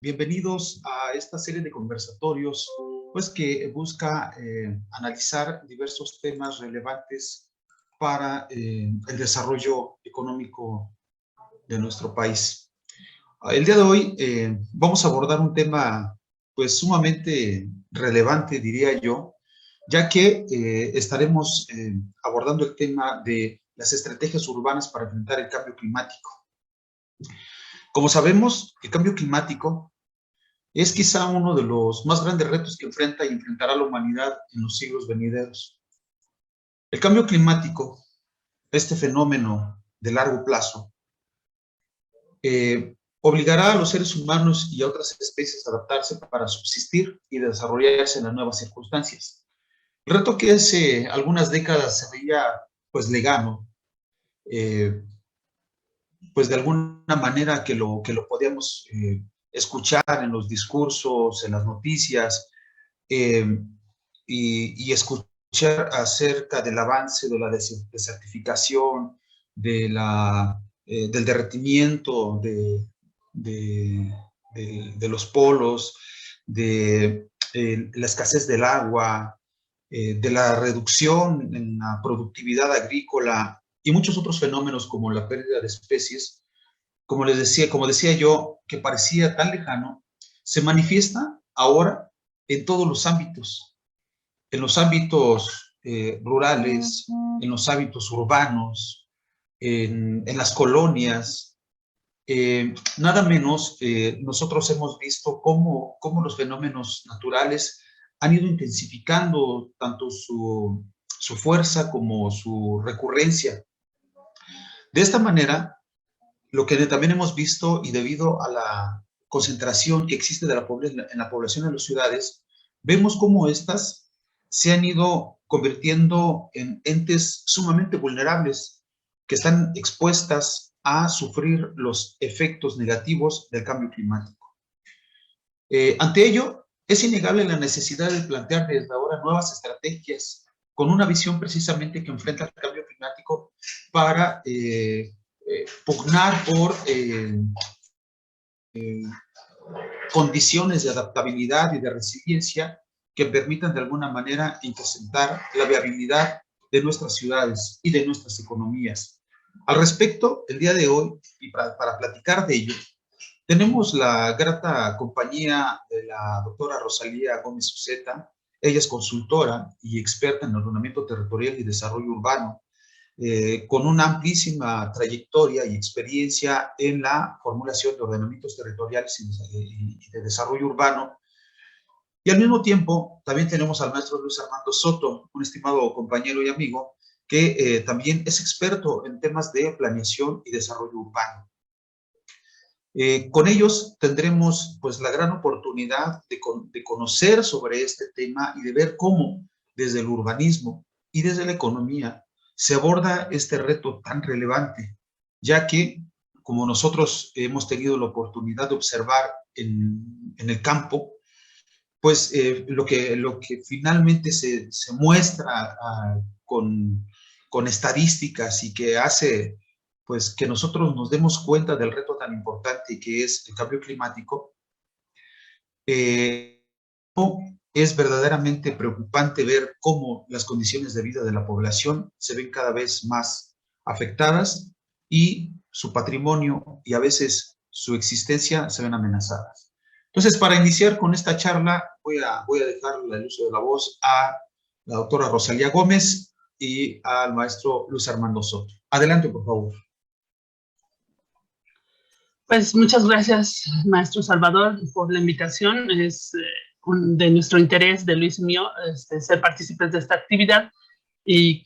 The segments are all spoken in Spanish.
Bienvenidos a esta serie de conversatorios, pues que busca analizar diversos temas relevantes para el desarrollo económico de nuestro país. El día de hoy vamos a abordar un tema pues sumamente relevante, diría yo, ya que estaremos abordando el tema de las estrategias urbanas para enfrentar el cambio climático. Como sabemos, el cambio climático es quizá uno de los más grandes retos que enfrenta y enfrentará la humanidad en los siglos venideros. El cambio climático, este fenómeno de largo plazo, obligará a los seres humanos y a otras especies a adaptarse para subsistir y desarrollarse en las nuevas circunstancias. El reto que hace algunas décadas se veía pues lejano, pues de alguna manera que lo podíamos escuchar en los discursos, en las noticias, eh, y escuchar acerca del avance de la desertificación, del derretimiento de los polos, de la escasez del agua, de la reducción en la productividad agrícola y muchos otros fenómenos como la pérdida de especies, como decía yo, que parecía tan lejano, se manifiesta ahora en todos en los ámbitos rurales, en los hábitos urbanos, en las colonias. Nada menos, nosotros hemos visto cómo los fenómenos naturales han ido intensificando tanto su fuerza como su recurrencia. De esta manera, lo que también hemos visto, y debido a la concentración que existe en la población de las ciudades, vemos cómo éstas se han ido convirtiendo en entes sumamente vulnerables, que están expuestas a sufrir los efectos negativos del cambio climático. Ante ello, es innegable la necesidad de plantear desde ahora nuevas estrategias con una visión precisamente que enfrenta el cambio climático para pugnar por condiciones de adaptabilidad y de resiliencia que permitan de alguna manera incrementar la viabilidad de nuestras ciudades y de nuestras economías. Al respecto, el día de hoy, y para platicar de ello, tenemos la grata compañía de la doctora Rosalía Gómez Uceta. Ella es consultora y experta en ordenamiento territorial y desarrollo urbano, con una amplísima trayectoria y experiencia en la formulación de ordenamientos territoriales y de desarrollo urbano. Y al mismo tiempo, también tenemos al maestro Luis Armando Soto, un estimado compañero y amigo, que también es experto en temas de planeación y desarrollo urbano. Con ellos tendremos pues la gran oportunidad de conocer sobre este tema y de ver cómo desde el urbanismo y desde la economía se aborda este reto tan relevante, ya que como nosotros hemos tenido la oportunidad de observar en el campo, pues lo que finalmente se muestra con estadísticas y que hace pues que nosotros nos demos cuenta del reto tan importante que es el cambio climático, eh, es verdaderamente preocupante ver cómo las condiciones de vida de la población se ven cada vez más afectadas y su patrimonio y a veces su existencia se ven amenazadas. Entonces, para iniciar con esta charla, voy a dejar el uso de la voz a la doctora Rosalía Gómez y al maestro Luis Armando Soto. Adelante, por favor. Pues muchas gracias, maestro Salvador, por la invitación. Es de nuestro interés, de Luis y mío, ser partícipes de esta actividad y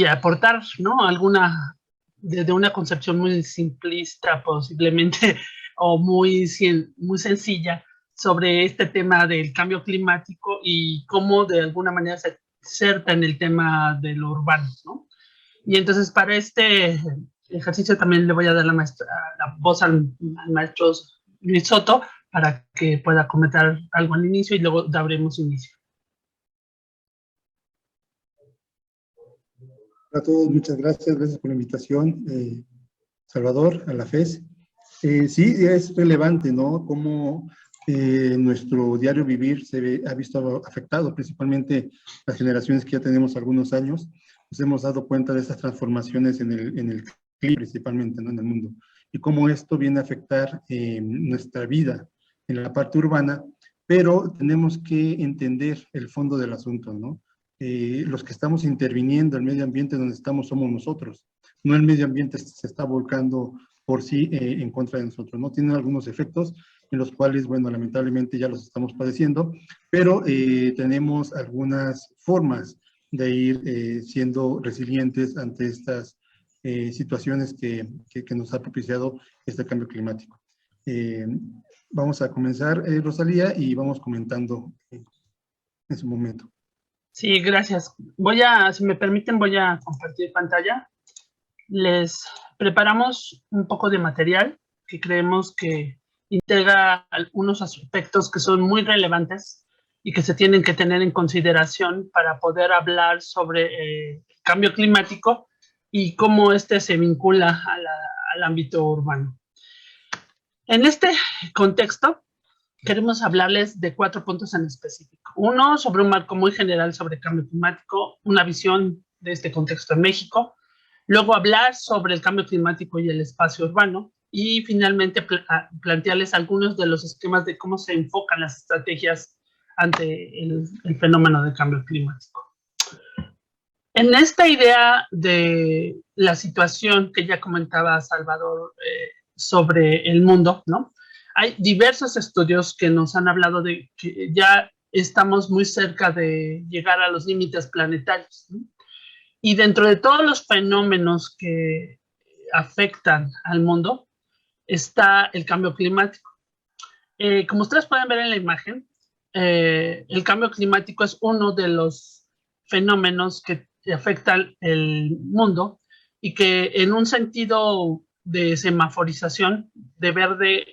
aportar, ¿no? Alguna, desde una concepción muy simplista posiblemente, o muy sencilla, sobre este tema del cambio climático y cómo de alguna manera se inserta en el tema de lo urbano, ¿no? Y entonces para este ejercicio también le voy a dar la voz al maestro Luis Soto para que pueda comentar algo al inicio y luego daremos inicio. Hola a todos, muchas gracias por la invitación, Salvador, a la FES. Sí, es relevante, ¿no? Cómo nuestro diario vivir ha visto afectado, principalmente las generaciones que ya tenemos algunos años, nos hemos dado cuenta de estas transformaciones en el clima principalmente, ¿no? En el mundo, y cómo esto viene a afectar nuestra vida en la parte urbana, pero tenemos que entender el fondo del asunto, ¿no? Los que estamos interviniendo, el medio ambiente donde estamos somos nosotros, no el medio ambiente se está volcando por sí en contra de nosotros, ¿no? Tienen algunos efectos en los cuales, bueno, lamentablemente ya los estamos padeciendo, pero tenemos algunas formas de ir siendo resilientes ante estas situaciones que nos ha propiciado este cambio climático. Vamos a comenzar, Rosalía, y vamos comentando en su momento. Sí, gracias. Si me permiten, voy a compartir pantalla. Les preparamos un poco de material que creemos que integra algunos aspectos que son muy relevantes y que se tienen que tener en consideración para poder hablar sobre el cambio climático y cómo este se vincula al ámbito urbano. En este contexto, queremos hablarles de 4 puntos en específico. Uno, sobre un marco muy general sobre cambio climático, una visión de este contexto en México. Luego hablar sobre el cambio climático y el espacio urbano. Y finalmente plantearles algunos de los esquemas de cómo se enfocan las estrategias ante el fenómeno de cambio climático. En esta idea de la situación que ya comentaba Salvador sobre el mundo, ¿no? Hay diversos estudios que nos han hablado de que ya estamos muy cerca de llegar a los límites planetarios, ¿no? Y dentro de todos los fenómenos que afectan al mundo está el cambio climático. Como ustedes pueden ver en la imagen, el cambio climático es uno de los fenómenos que afectan el mundo y que en un sentido de semaforización, de verde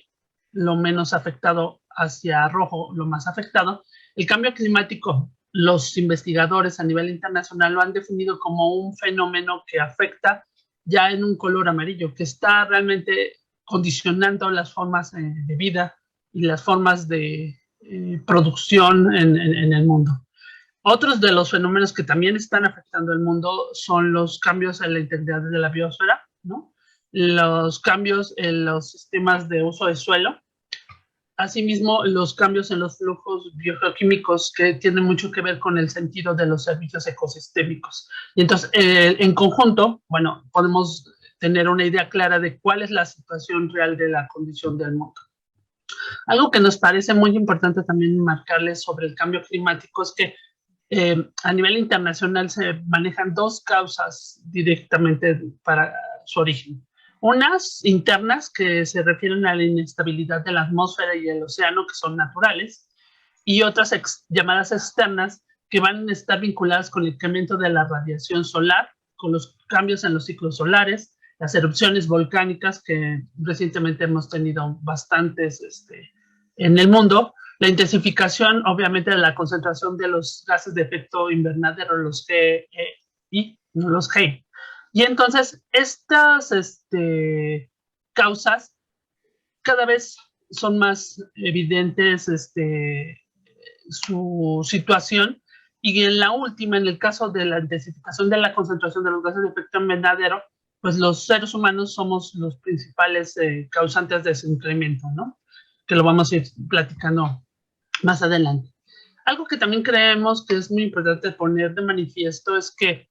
lo menos afectado hacia rojo lo más afectado, el cambio climático, los investigadores a nivel internacional lo han definido como un fenómeno que afecta ya en un color amarillo, que está realmente condicionando las formas de vida y las formas de producción en el mundo. Otros de los fenómenos que también están afectando el mundo son los cambios en la integridad de la biosfera, ¿no? Los cambios en los sistemas de uso de suelo, asimismo los cambios en los flujos biogeoquímicos que tienen mucho que ver con el sentido de los servicios ecosistémicos. Y entonces, en conjunto, bueno, podemos tener una idea clara de cuál es la situación real de la condición del mundo. Algo que nos parece muy importante también marcarles sobre el cambio climático es que a nivel internacional se manejan 2 causas directamente para su origen. Unas internas que se refieren a la inestabilidad de la atmósfera y el océano, que son naturales, y otras llamadas externas que van a estar vinculadas con el incremento de la radiación solar, con los cambios en los ciclos solares, las erupciones volcánicas que recientemente hemos tenido bastantes en el mundo, la intensificación, obviamente, de la concentración de los gases de efecto invernadero, los GEI, no los G. Y entonces, estas causas cada vez son más evidentes su situación. Y en la última, en el caso de la intensificación de la concentración de los gases de efecto invernadero, pues los seres humanos somos los principales causantes de ese incremento, ¿no? Que lo vamos a ir platicando más adelante. Algo que también creemos que es muy importante poner de manifiesto es que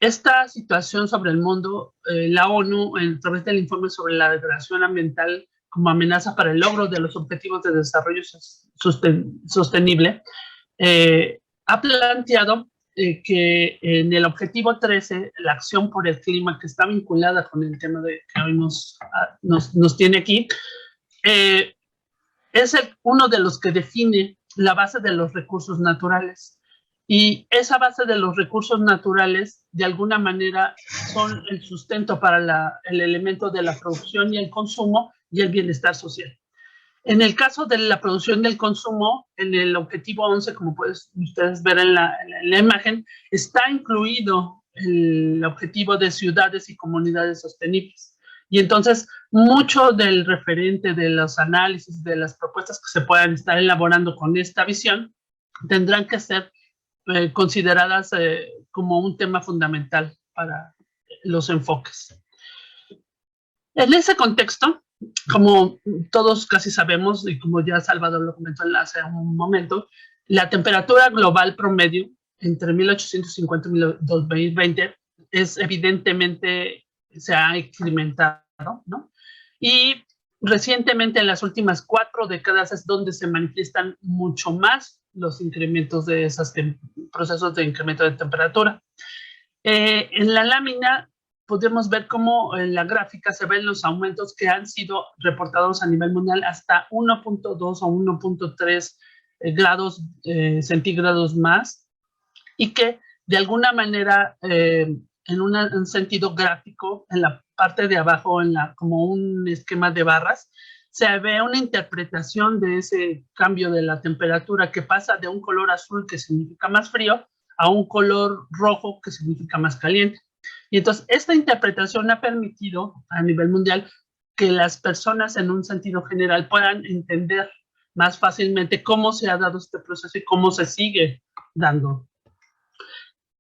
esta situación sobre el mundo, la ONU, a través del informe sobre la degradación ambiental como amenaza para el logro de los objetivos de desarrollo sostenible, ha planteado que en el objetivo 13, la acción por el clima, que está vinculada con el tema que hoy nos tiene aquí, es uno de los que define la base de los recursos naturales. Y esa base de los recursos naturales, de alguna manera, son el sustento para el elemento de la producción y el consumo y el bienestar social. En el caso de la producción del consumo, en el objetivo 11, como pueden ustedes ver en la imagen, está incluido el objetivo de ciudades y comunidades sostenibles. Y entonces, mucho del referente de los análisis, de las propuestas que se puedan estar elaborando con esta visión, tendrán que ser consideradas como un tema fundamental para los enfoques. En ese contexto, como todos casi sabemos, y como ya Salvador lo comentó hace un momento, la temperatura global promedio entre 1850 y 2020 es evidentemente, se ha incrementado, ¿no? Y recientemente, en las últimas 4 décadas, es donde se manifiestan mucho más los incrementos de esos procesos de incremento de temperatura. En la lámina podemos ver cómo en la gráfica se ven los aumentos que han sido reportados a nivel mundial hasta 1.2 o 1.3 grados centígrados más, y que de alguna manera en un sentido gráfico, en la parte de abajo, como un esquema de barras, se ve una interpretación de ese cambio de la temperatura que pasa de un color azul, que significa más frío, a un color rojo, que significa más caliente. Y entonces esta interpretación ha permitido a nivel mundial que las personas en un sentido general puedan entender más fácilmente cómo se ha dado este proceso y cómo se sigue dando.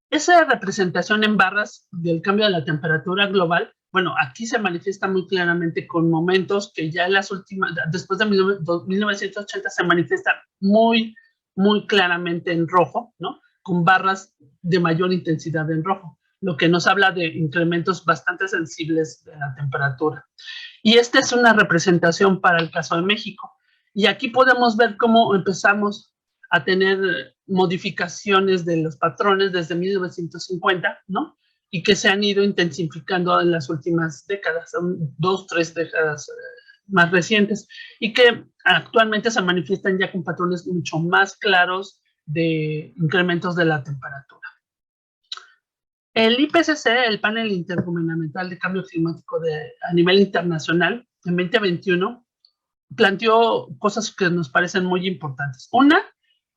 Esa representación en barras del cambio de la temperatura global, bueno, aquí se manifiesta muy claramente con momentos que ya en las últimas, después de 1980 se manifiestan muy, muy claramente en rojo, ¿no? Con barras de mayor intensidad en rojo, lo que nos habla de incrementos bastante sensibles de la temperatura. Y esta es una representación para el caso de México. Y aquí podemos ver cómo empezamos a tener modificaciones de los patrones desde 1950, ¿no? Y que se han ido intensificando en las últimas décadas, son 2, 3 décadas más recientes, y que actualmente se manifiestan ya con patrones mucho más claros de incrementos de la temperatura. El IPCC, el Panel Intergubernamental de Cambio Climático a nivel internacional, en 2021, planteó cosas que nos parecen muy importantes. Una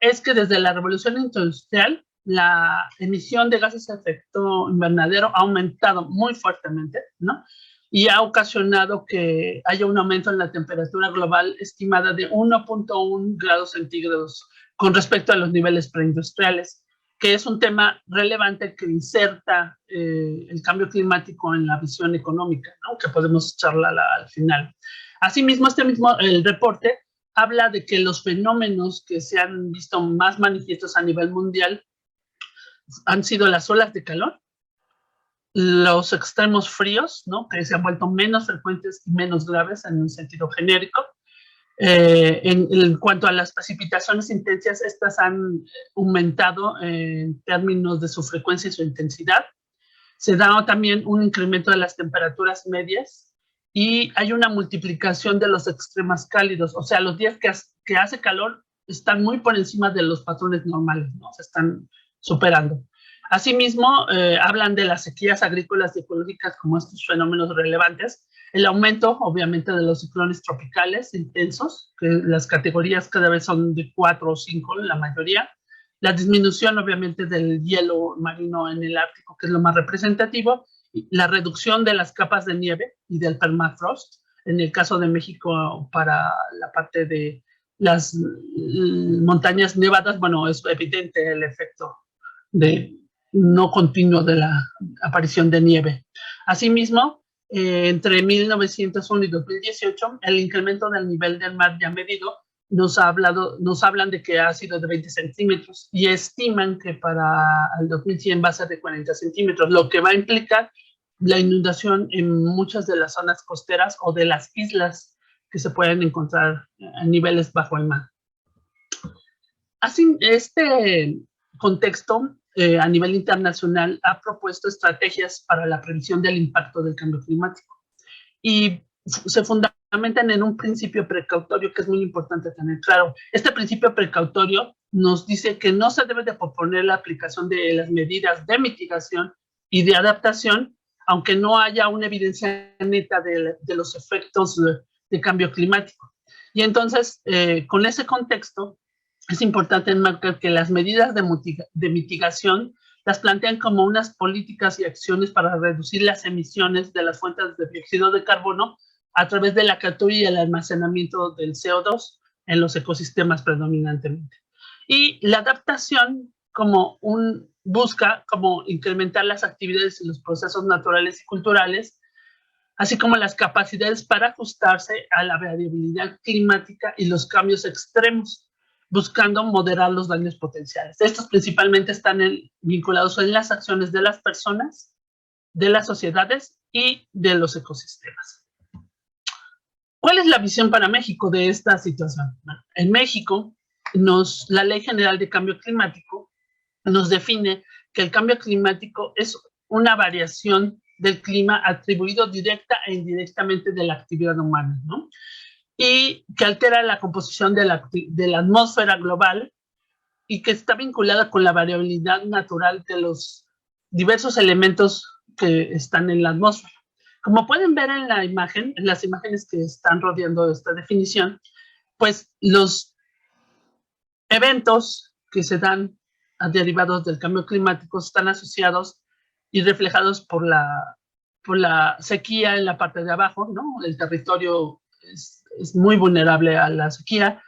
es que desde la revolución industrial, la emisión de gases de efecto invernadero ha aumentado muy fuertemente, ¿no? Y ha ocasionado que haya un aumento en la temperatura global estimada de 1.1 grados centígrados con respecto a los niveles preindustriales, que es un tema relevante que inserta el cambio climático en la visión económica, ¿no? Que podemos charlar al final. Asimismo, el reporte habla de que los fenómenos que se han visto más manifiestos a nivel mundial han sido las olas de calor, los extremos fríos, ¿no? Que se han vuelto menos frecuentes y menos graves en un sentido genérico. En cuanto a las precipitaciones intensas, estas han aumentado en términos de su frecuencia y su intensidad. Se da también un incremento de las temperaturas medias y hay una multiplicación de los extremos cálidos, o sea, los días que hace calor están muy por encima de los patrones normales, ¿no? Se están superando. Asimismo, hablan de las sequías agrícolas y ecológicas como estos fenómenos relevantes, el aumento, obviamente, de los ciclones tropicales intensos, que las categorías cada vez son de 4 o 5, la mayoría, la disminución, obviamente, del hielo marino en el Ártico, que es lo más representativo, la reducción de las capas de nieve y del permafrost, en el caso de México para la parte de las montañas nevadas, bueno, es evidente el efecto de no continuo de la aparición de nieve. Asimismo, entre 1901 y 2018, el incremento del nivel del mar ya medido nos hablan de que ha sido de 20 centímetros y estiman que para el 2100 va a ser de 40 centímetros, lo que va a implicar la inundación en muchas de las zonas costeras o de las islas que se pueden encontrar a niveles bajo el mar. Así, este contexto a nivel internacional ha propuesto estrategias para la previsión del impacto del cambio climático y se fundamentan en un principio precautorio que es muy importante tener claro. Este principio precautorio nos dice que no se debe de posponer la aplicación de las medidas de mitigación y de adaptación, aunque no haya una evidencia neta de los efectos de cambio climático. Y entonces, con ese contexto, es importante enmarcar que las medidas de mitigación las plantean como unas políticas y acciones para reducir las emisiones de las fuentes de dióxido de carbono a través de la captura y el almacenamiento del CO2 en los ecosistemas predominantemente. Y la adaptación busca como incrementar las actividades y los procesos naturales y culturales, así como las capacidades para ajustarse a la variabilidad climática y los cambios extremos, buscando moderar los daños potenciales. Estos principalmente están vinculados en las acciones de las personas, de las sociedades y de los ecosistemas. ¿Cuál es la visión para México de esta situación? Bueno, en México, la Ley General de Cambio Climático nos define que el cambio climático es una variación del clima atribuido directa e indirectamente de la actividad humana, ¿no? Y que altera la composición de la atmósfera global y que está vinculada con la variabilidad natural de los diversos elementos que están en la atmósfera. Como pueden ver en la imagen, en las imágenes que están rodeando esta definición, pues los eventos que se dan derivados del cambio climático están asociados y reflejados por la sequía en la parte de abajo, ¿no? El territorio es muy vulnerable a la sequía.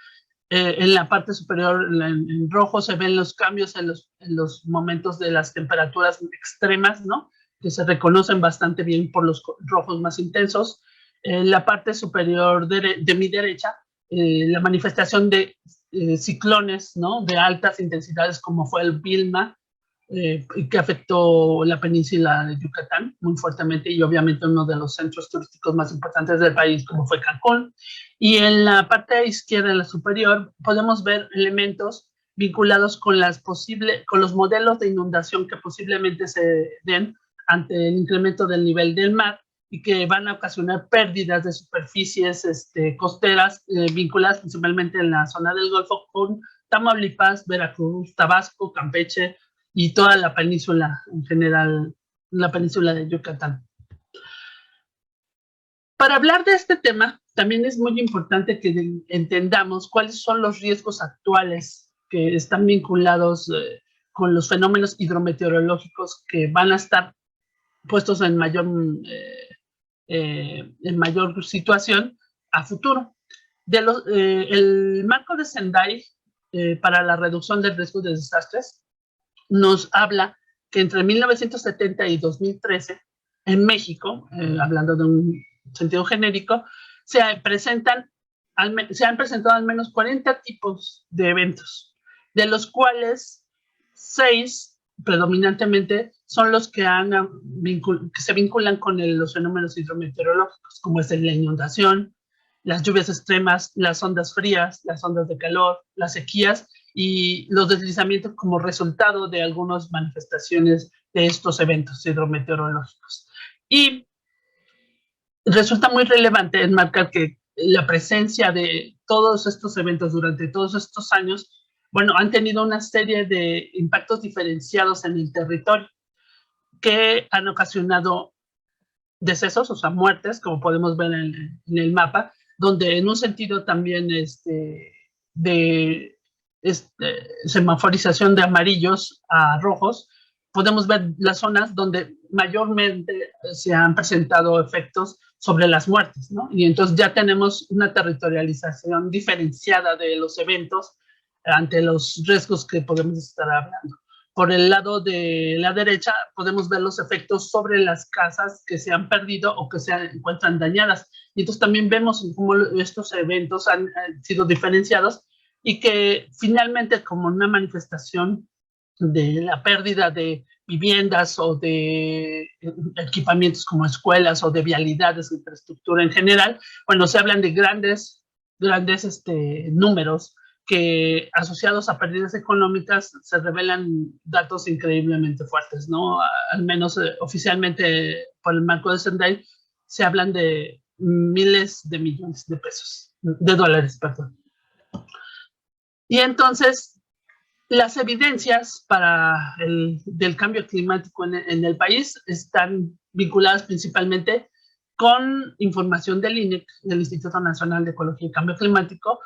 En la parte superior, en rojo, se ven los cambios en los momentos de las temperaturas extremas, ¿no? Que se reconocen bastante bien por los rojos más intensos. En la parte superior de mi derecha, la manifestación de ciclones, ¿no? De altas intensidades, como fue el Vilma, que afectó la península de Yucatán muy fuertemente, y obviamente uno de los centros turísticos más importantes del país, como fue Cancún. Y en la parte izquierda, en la superior, podemos ver elementos vinculados con los modelos de inundación que posiblemente se den ante el incremento del nivel del mar y que van a ocasionar pérdidas de superficies costeras vinculadas principalmente en la zona del Golfo con Tamaulipas, Veracruz, Tabasco, Campeche y toda la península en general, la península de Yucatán. Para hablar de este tema, también es muy importante que entendamos cuáles son los riesgos actuales que están vinculados con los fenómenos hidrometeorológicos que van a estar puestos en mayor situación a futuro. El marco de Sendai para la reducción del riesgo de desastres nos habla que entre 1970 y 2013 en México, hablando de un sentido genérico, se han presentado al menos 40 tipos de eventos, de los cuales 6 predominantemente son los que se vinculan con los fenómenos hidrometeorológicos, como es la inundación, las lluvias extremas, las ondas frías, las ondas de calor, las sequías y los deslizamientos como resultado de algunas manifestaciones de estos eventos hidrometeorológicos. Y resulta muy relevante enmarcar que la presencia de todos estos eventos durante todos estos años, bueno, han tenido una serie de impactos diferenciados en el territorio que han ocasionado decesos, o sea, muertes, como podemos ver en el mapa, donde en un sentido también semaforización de amarillos a rojos, podemos ver las zonas donde mayormente se han presentado efectos sobre las muertes, ¿no? Y entonces ya tenemos una territorialización diferenciada de los eventos ante los riesgos que podemos estar hablando. Por el lado de la derecha podemos ver los efectos sobre las casas que se han perdido o que se encuentran dañadas. Y entonces también vemos cómo estos eventos han sido diferenciados y que finalmente, como una manifestación de la pérdida de viviendas o de equipamientos como escuelas o de vialidades, infraestructura en general, bueno, se hablan de grandes números que asociados a pérdidas económicas se revelan datos increíblemente fuertes, ¿no? Al menos oficialmente por el marco de Sendai se hablan de miles de millones de dólares, perdón. Y entonces las evidencias del cambio climático en el país están vinculadas principalmente con información del INEC, del Instituto Nacional de Ecología y Cambio Climático,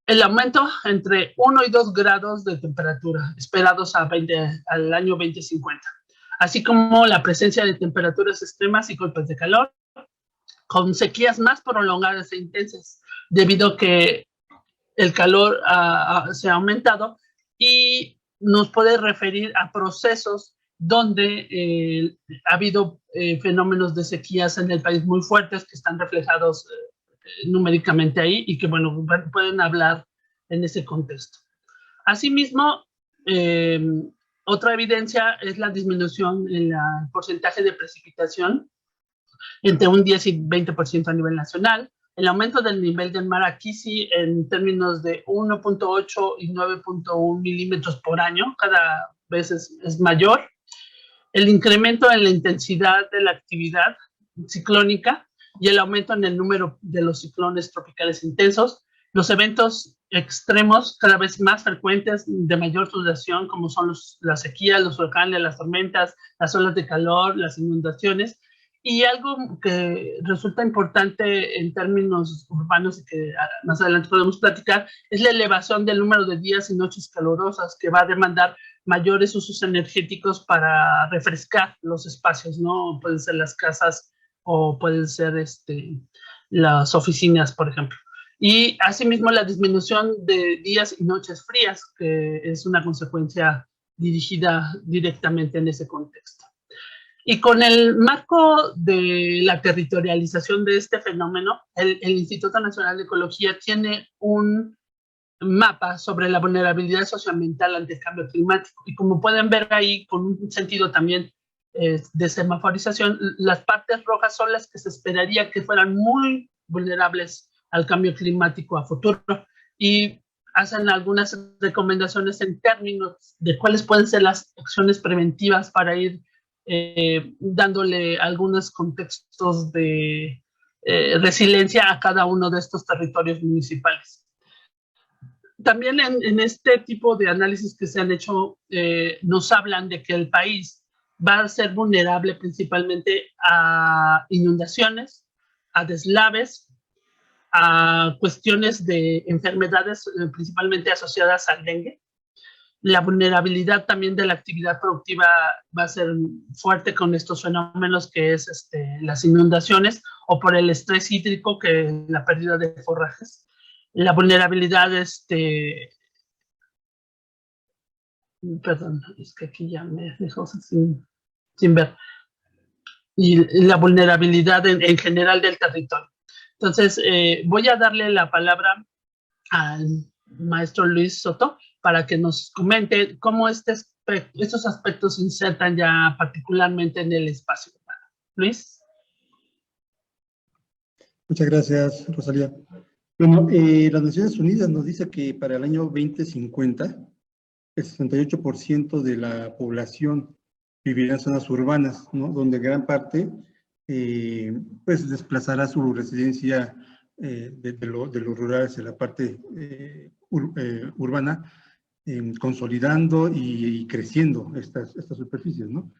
el aumento entre 1 y 2 grados de temperatura esperados al año 2050, así como la presencia de temperaturas extremas y golpes de calor, con sequías más prolongadas e intensas, debido a que el calor se ha aumentado, y nos puede referir a procesos donde ha habido fenómenos de sequías en el país muy fuertes que están reflejados numéricamente ahí y que, bueno, pueden hablar en ese contexto. Asimismo, otra evidencia es la disminución en el porcentaje de precipitación entre un 10 y 20% a nivel nacional, el aumento del nivel del mar aquí sí en términos de 1.8 y 9.1 milímetros por año, cada vez es mayor, el incremento en la intensidad de la actividad ciclónica y el aumento en el número de los ciclones tropicales intensos, los eventos extremos cada vez más frecuentes de mayor duración, como son las sequías, los huracanes, las tormentas, las olas de calor, las inundaciones. Y algo que resulta importante en términos urbanos y que más adelante podemos platicar es la elevación del número de días y noches calurosas, que va a demandar mayores usos energéticos para refrescar los espacios, ¿no? Pueden ser las casas o pueden ser las oficinas, por ejemplo. Y asimismo la disminución de días y noches frías, que es una consecuencia dirigida directamente en ese contexto. Y con el marco de la territorialización de este fenómeno, el Instituto Nacional de Ecología tiene un mapa sobre la vulnerabilidad socioambiental ante el cambio climático. Y como pueden ver ahí, con un sentido también de semaforización, las partes rojas son las que se esperaría que fueran muy vulnerables al cambio climático a futuro. Y hacen algunas recomendaciones en términos de cuáles pueden ser las acciones preventivas para ir dándole algunos contextos de resiliencia a cada uno de estos territorios municipales. También en este tipo de análisis que se han hecho, nos hablan de que el país va a ser vulnerable principalmente a inundaciones, a deslaves, a cuestiones de enfermedades principalmente asociadas al dengue. La vulnerabilidad también de la actividad productiva va a ser fuerte con estos fenómenos, que es las inundaciones, o por el estrés hídrico, que es la pérdida de forrajes. La vulnerabilidad, perdón, es que aquí ya me dejó sin ver. Y la vulnerabilidad en general del territorio. Entonces, voy a darle la palabra al maestro Luis Soto para que nos comente cómo estos aspectos se insertan ya particularmente en el espacio urbano. Luis. Muchas gracias, Rosalía. Bueno, las Naciones Unidas nos dice que para el año 2050, el 68% de la población vivirá en zonas urbanas, ¿no? Donde gran parte pues desplazará su residencia de lo rural hacia la parte urbana, consolidando y creciendo estas superficies, ¿no?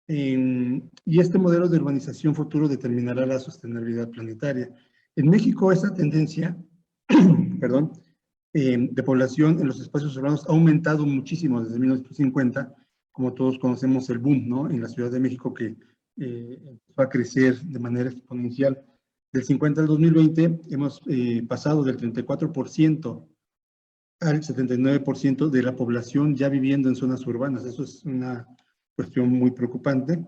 Y este modelo de urbanización futuro determinará la sostenibilidad planetaria. En México, esta tendencia perdón, de población en los espacios urbanos ha aumentado muchísimo desde 1950, como todos conocemos el boom, ¿no? En la Ciudad de México, que va a crecer de manera exponencial. Del 50 al 2020 hemos pasado del 34% al 79% de la población ya viviendo en zonas urbanas. Eso es una cuestión muy preocupante.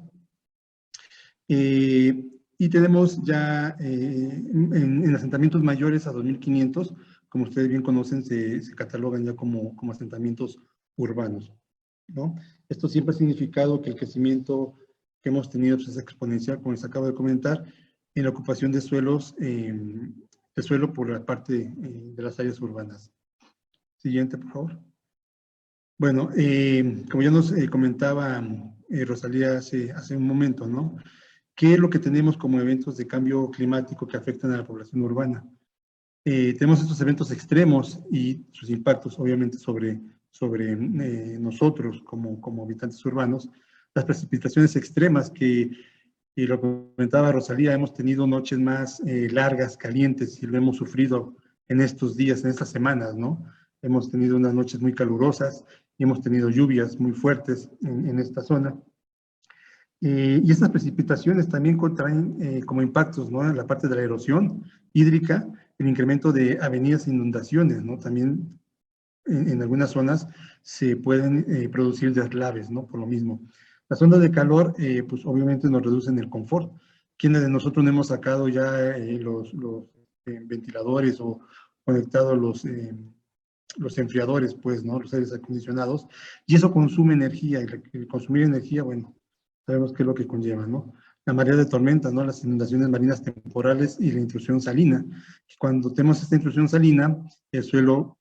Y tenemos ya en asentamientos mayores a 2.500, como ustedes bien conocen, se catalogan ya como asentamientos urbanos, ¿no? Esto siempre ha significado que el crecimiento que hemos tenido pues, es exponencial, como les acabo de comentar, en la ocupación de suelos, de suelo por la parte de las áreas urbanas. Siguiente, por favor. Bueno, como ya nos comentaba Rosalía hace un momento, ¿no? ¿Qué es lo que tenemos como eventos de cambio climático que afectan a la población urbana? Tenemos estos eventos extremos y sus impactos, obviamente, sobre nosotros como habitantes urbanos. Las precipitaciones extremas que, y lo comentaba Rosalía, hemos tenido noches más largas, calientes, y lo hemos sufrido en estos días, en estas semanas, ¿no? Hemos tenido unas noches muy calurosas y hemos tenido lluvias muy fuertes en esta zona. Y estas precipitaciones también traen como impactos, ¿no? En la parte de la erosión hídrica, el incremento de avenidas e inundaciones, ¿no? También en algunas zonas se pueden producir deslaves, ¿no? Por lo mismo. Las ondas de calor, pues obviamente nos reducen el confort. ¿Quiénes de nosotros no hemos sacado ya los ventiladores o conectado los enfriadores, pues, ¿no? Los aires acondicionados, y eso consume energía, y el consumir energía, bueno, sabemos qué es lo que conlleva, ¿no? La marea de tormentas, ¿no? Las inundaciones marinas temporales y la intrusión salina. Cuando tenemos esta intrusión salina, el suelo,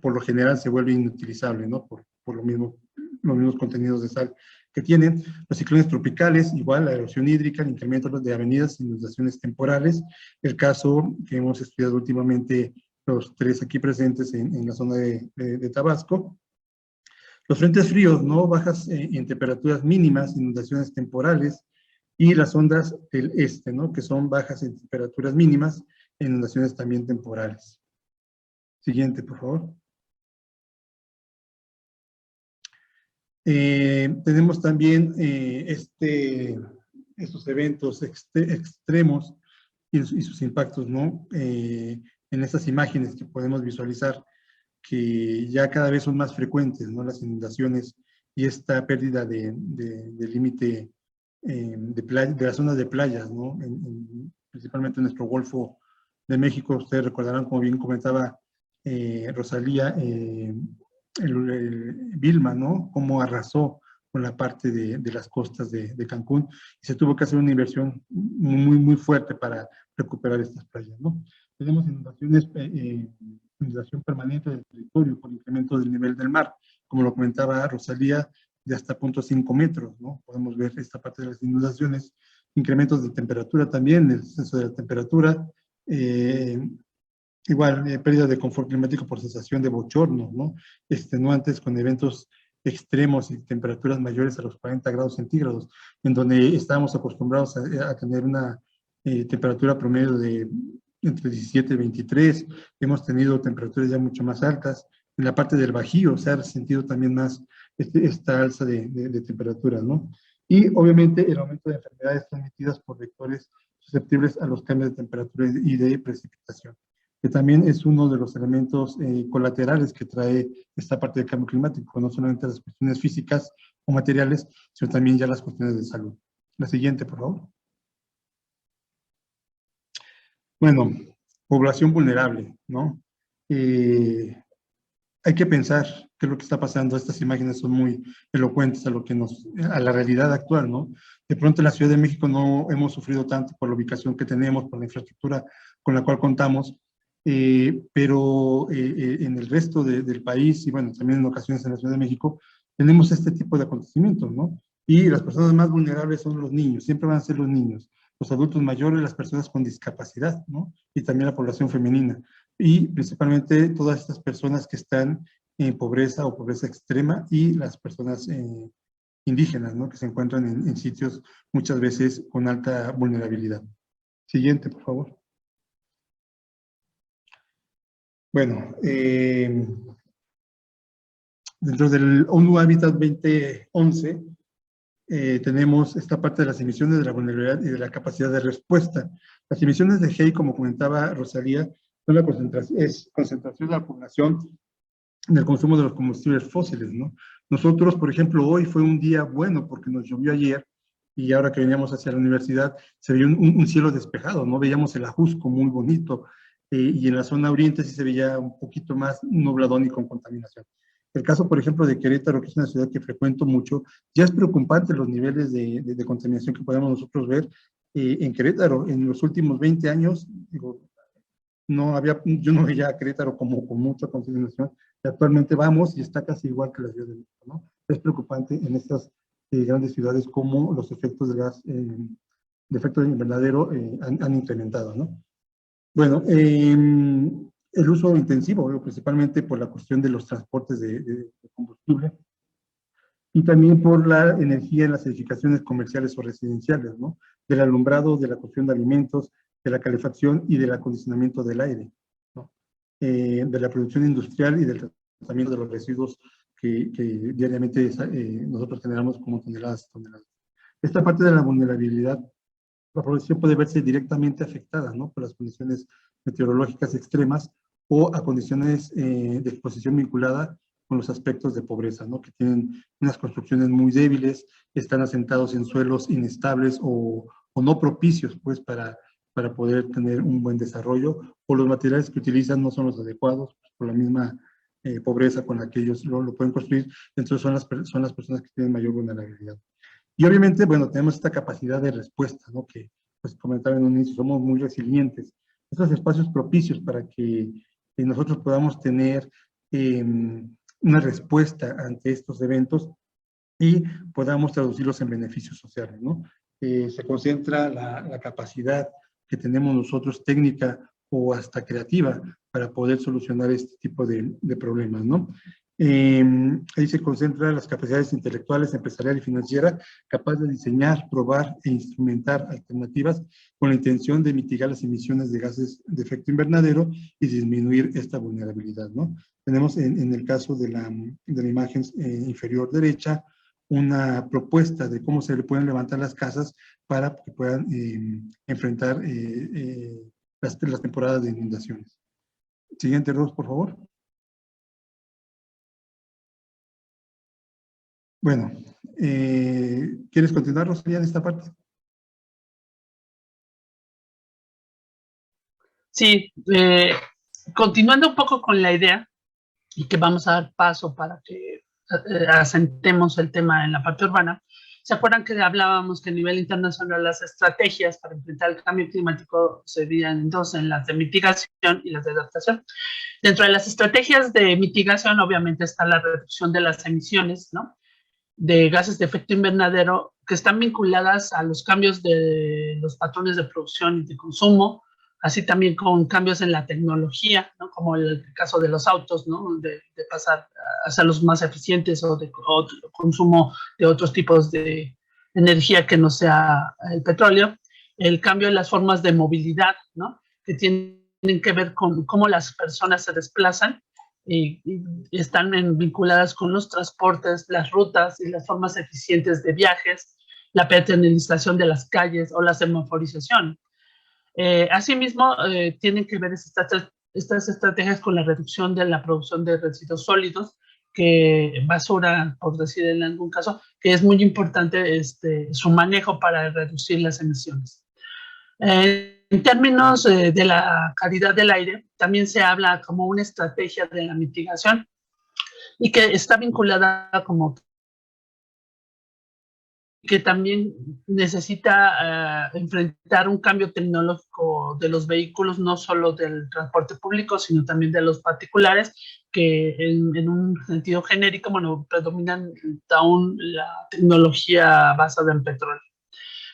por lo general, se vuelve inutilizable, ¿no? Por lo mismo, los mismos contenidos de sal que tienen. Los ciclones tropicales, igual, la erosión hídrica, el incremento de avenidas, inundaciones temporales. El caso que hemos estudiado últimamente los tres aquí presentes en la zona de Tabasco. Los frentes fríos, ¿no? Bajas en temperaturas mínimas, inundaciones temporales, y las ondas del este, ¿no? Que son bajas en temperaturas mínimas, inundaciones también temporales. Siguiente, por favor. Tenemos también estos eventos extremos y sus impactos, ¿no? En estas imágenes que podemos visualizar, que ya cada vez son más frecuentes, ¿no? Las inundaciones y esta pérdida de límite de las zonas de playas, ¿no? Principalmente en nuestro Golfo de México. Ustedes recordarán, como bien comentaba Rosalía, Vilma, ¿no? Cómo arrasó con la parte de las costas de Cancún, y se tuvo que hacer una inversión muy, muy fuerte para recuperar estas playas, ¿no? Tenemos inundaciones, inundación permanente del territorio por incremento del nivel del mar, como lo comentaba Rosalía, de hasta 0.5 metros, ¿no? Podemos ver esta parte de las inundaciones, incrementos de temperatura también, el descenso de la temperatura, igual, pérdida de confort climático por sensación de bochorno, ¿no? Extenuantes con eventos extremos y temperaturas mayores a los 40 grados centígrados, en donde estábamos acostumbrados a tener una temperatura promedio de entre 17 y 23, hemos tenido temperaturas ya mucho más altas. En la parte del Bajío se ha resentido también más esta alza de temperatura, ¿no? Y obviamente el aumento de enfermedades transmitidas por vectores susceptibles a los cambios de temperatura y de precipitación, que también es uno de los elementos colaterales que trae esta parte del cambio climático, no solamente las cuestiones físicas o materiales, sino también ya las cuestiones de salud. La siguiente, por favor. Bueno, población vulnerable, ¿no? Hay que pensar qué es lo que está pasando. Estas imágenes son muy elocuentes a la realidad actual, ¿no? De pronto en la Ciudad de México no hemos sufrido tanto por la ubicación que tenemos, por la infraestructura con la cual contamos, pero en el resto del país, y bueno, también en ocasiones en la Ciudad de México, tenemos este tipo de acontecimientos, ¿no? Y las personas más vulnerables son los niños, siempre van a ser los niños, los adultos mayores, las personas con discapacidad, ¿no? Y también la población femenina. Y principalmente todas estas personas que están en pobreza o pobreza extrema, y las personas indígenas, ¿no? Que se encuentran en sitios muchas veces con alta vulnerabilidad. Siguiente, por favor. Bueno, dentro del ONU Habitat 2011, tenemos esta parte de las emisiones, de la vulnerabilidad y de la capacidad de respuesta. Las emisiones de GEI, como comentaba Rosalía, son la concentración de la población en el consumo de los combustibles fósiles, ¿no? Nosotros, por ejemplo, hoy fue un día bueno porque nos llovió ayer, y ahora que veníamos hacia la universidad se veía un cielo despejado, ¿no? Veíamos el Ajusco muy bonito, y en la zona oriente sí se veía un poquito más nubladón y con contaminación. El caso, por ejemplo, de Querétaro, que es una ciudad que frecuento mucho, ya es preocupante los niveles de contaminación que podemos nosotros ver en Querétaro. En los últimos 20 años, digo, yo no veía a Querétaro como con mucha contaminación, y actualmente vamos y está casi igual que la Ciudad de México, ¿no? Es preocupante en estas grandes ciudades cómo los efectos de gas, de efecto invernadero han incrementado, ¿no? Bueno, el uso intensivo, principalmente por la cuestión de los transportes de combustible, y también por la energía en las edificaciones comerciales o residenciales, ¿no? Del alumbrado, de la cocción de alimentos, de la calefacción y del acondicionamiento del aire, ¿no? de la producción industrial y del tratamiento de los residuos que diariamente nosotros generamos como toneladas y toneladas. Esta parte de la vulnerabilidad, la población puede verse directamente afectada, ¿no?, por las condiciones meteorológicas extremas o a condiciones de exposición vinculada con los aspectos de pobreza, ¿no?, que tienen unas construcciones muy débiles, están asentados en suelos inestables o no propicios, pues, para poder tener un buen desarrollo, o los materiales que utilizan no son los adecuados, pues, por la misma pobreza con la que ellos lo pueden construir. Entonces son las personas que tienen mayor vulnerabilidad. Y obviamente, bueno, tenemos esta capacidad de respuesta, ¿no?, que, pues, comentaba en un inicio, somos muy resilientes. Estos espacios propicios para que nosotros podamos tener una respuesta ante estos eventos y podamos traducirlos en beneficios sociales, ¿no? Se concentra la capacidad que tenemos nosotros, técnica o hasta creativa, para poder solucionar este tipo de problemas, ¿no? Ahí se concentran las capacidades intelectuales, empresarial y financiera, capaz de diseñar, probar e instrumentar alternativas con la intención de mitigar las emisiones de gases de efecto invernadero y disminuir esta vulnerabilidad, ¿no? Tenemos en el caso de la imagen inferior derecha, una propuesta de cómo se le pueden levantar las casas para que puedan enfrentar las temporadas de inundaciones. Siguiente, Ros, por favor. Bueno, ¿quieres continuar, Rosalía, en esta parte? Sí, continuando un poco con la idea, y que vamos a dar paso para que asentemos el tema en la parte urbana. ¿Se acuerdan que hablábamos que a nivel internacional las estrategias para enfrentar el cambio climático se dividen en dos, en las de mitigación y las de adaptación? Dentro de las estrategias de mitigación, obviamente, está la reducción de las emisiones, ¿no?, de gases de efecto invernadero, que están vinculadas a los cambios de los patrones de producción y de consumo, así también con cambios en la tecnología, ¿no?, como el caso de los autos, ¿no?, de pasar a ser los más eficientes o consumo de otros tipos de energía que no sea el petróleo, el cambio en las formas de movilidad, ¿no?, que tienen que ver con cómo las personas se desplazan y están vinculadas con los transportes, las rutas y las formas eficientes de viajes, la peatonalización de las calles o la semaforización. Asimismo, tienen que ver estas estrategias con la reducción de la producción de residuos sólidos, que basura, por decir en algún caso, que es muy importante su manejo para reducir las emisiones. En términos de la calidad del aire, también se habla como una estrategia de la mitigación y que está vinculada como que también necesita enfrentar un cambio tecnológico de los vehículos, no solo del transporte público, sino también de los particulares, que en un sentido genérico, bueno, predominan aún la tecnología basada en petróleo.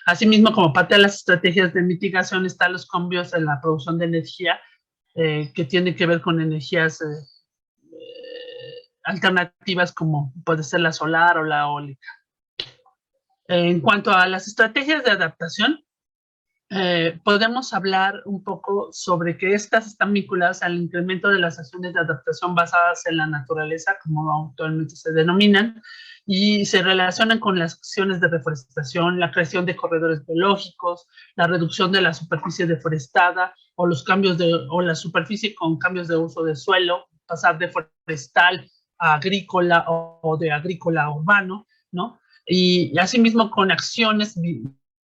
Asimismo, como parte de las estrategias de mitigación están los cambios en la producción de energía, que tiene que ver con energías alternativas, como puede ser la solar o la eólica. En cuanto a las estrategias de adaptación, podemos hablar un poco sobre que estas están vinculadas al incremento de las acciones de adaptación basadas en la naturaleza, como actualmente se denominan, y se relacionan con las acciones de reforestación, la creación de corredores biológicos, la reducción de la superficie deforestada o los cambios o la superficie con cambios de uso de suelo, pasar de forestal a agrícola o de agrícola a urbano, ¿no? Y asimismo con acciones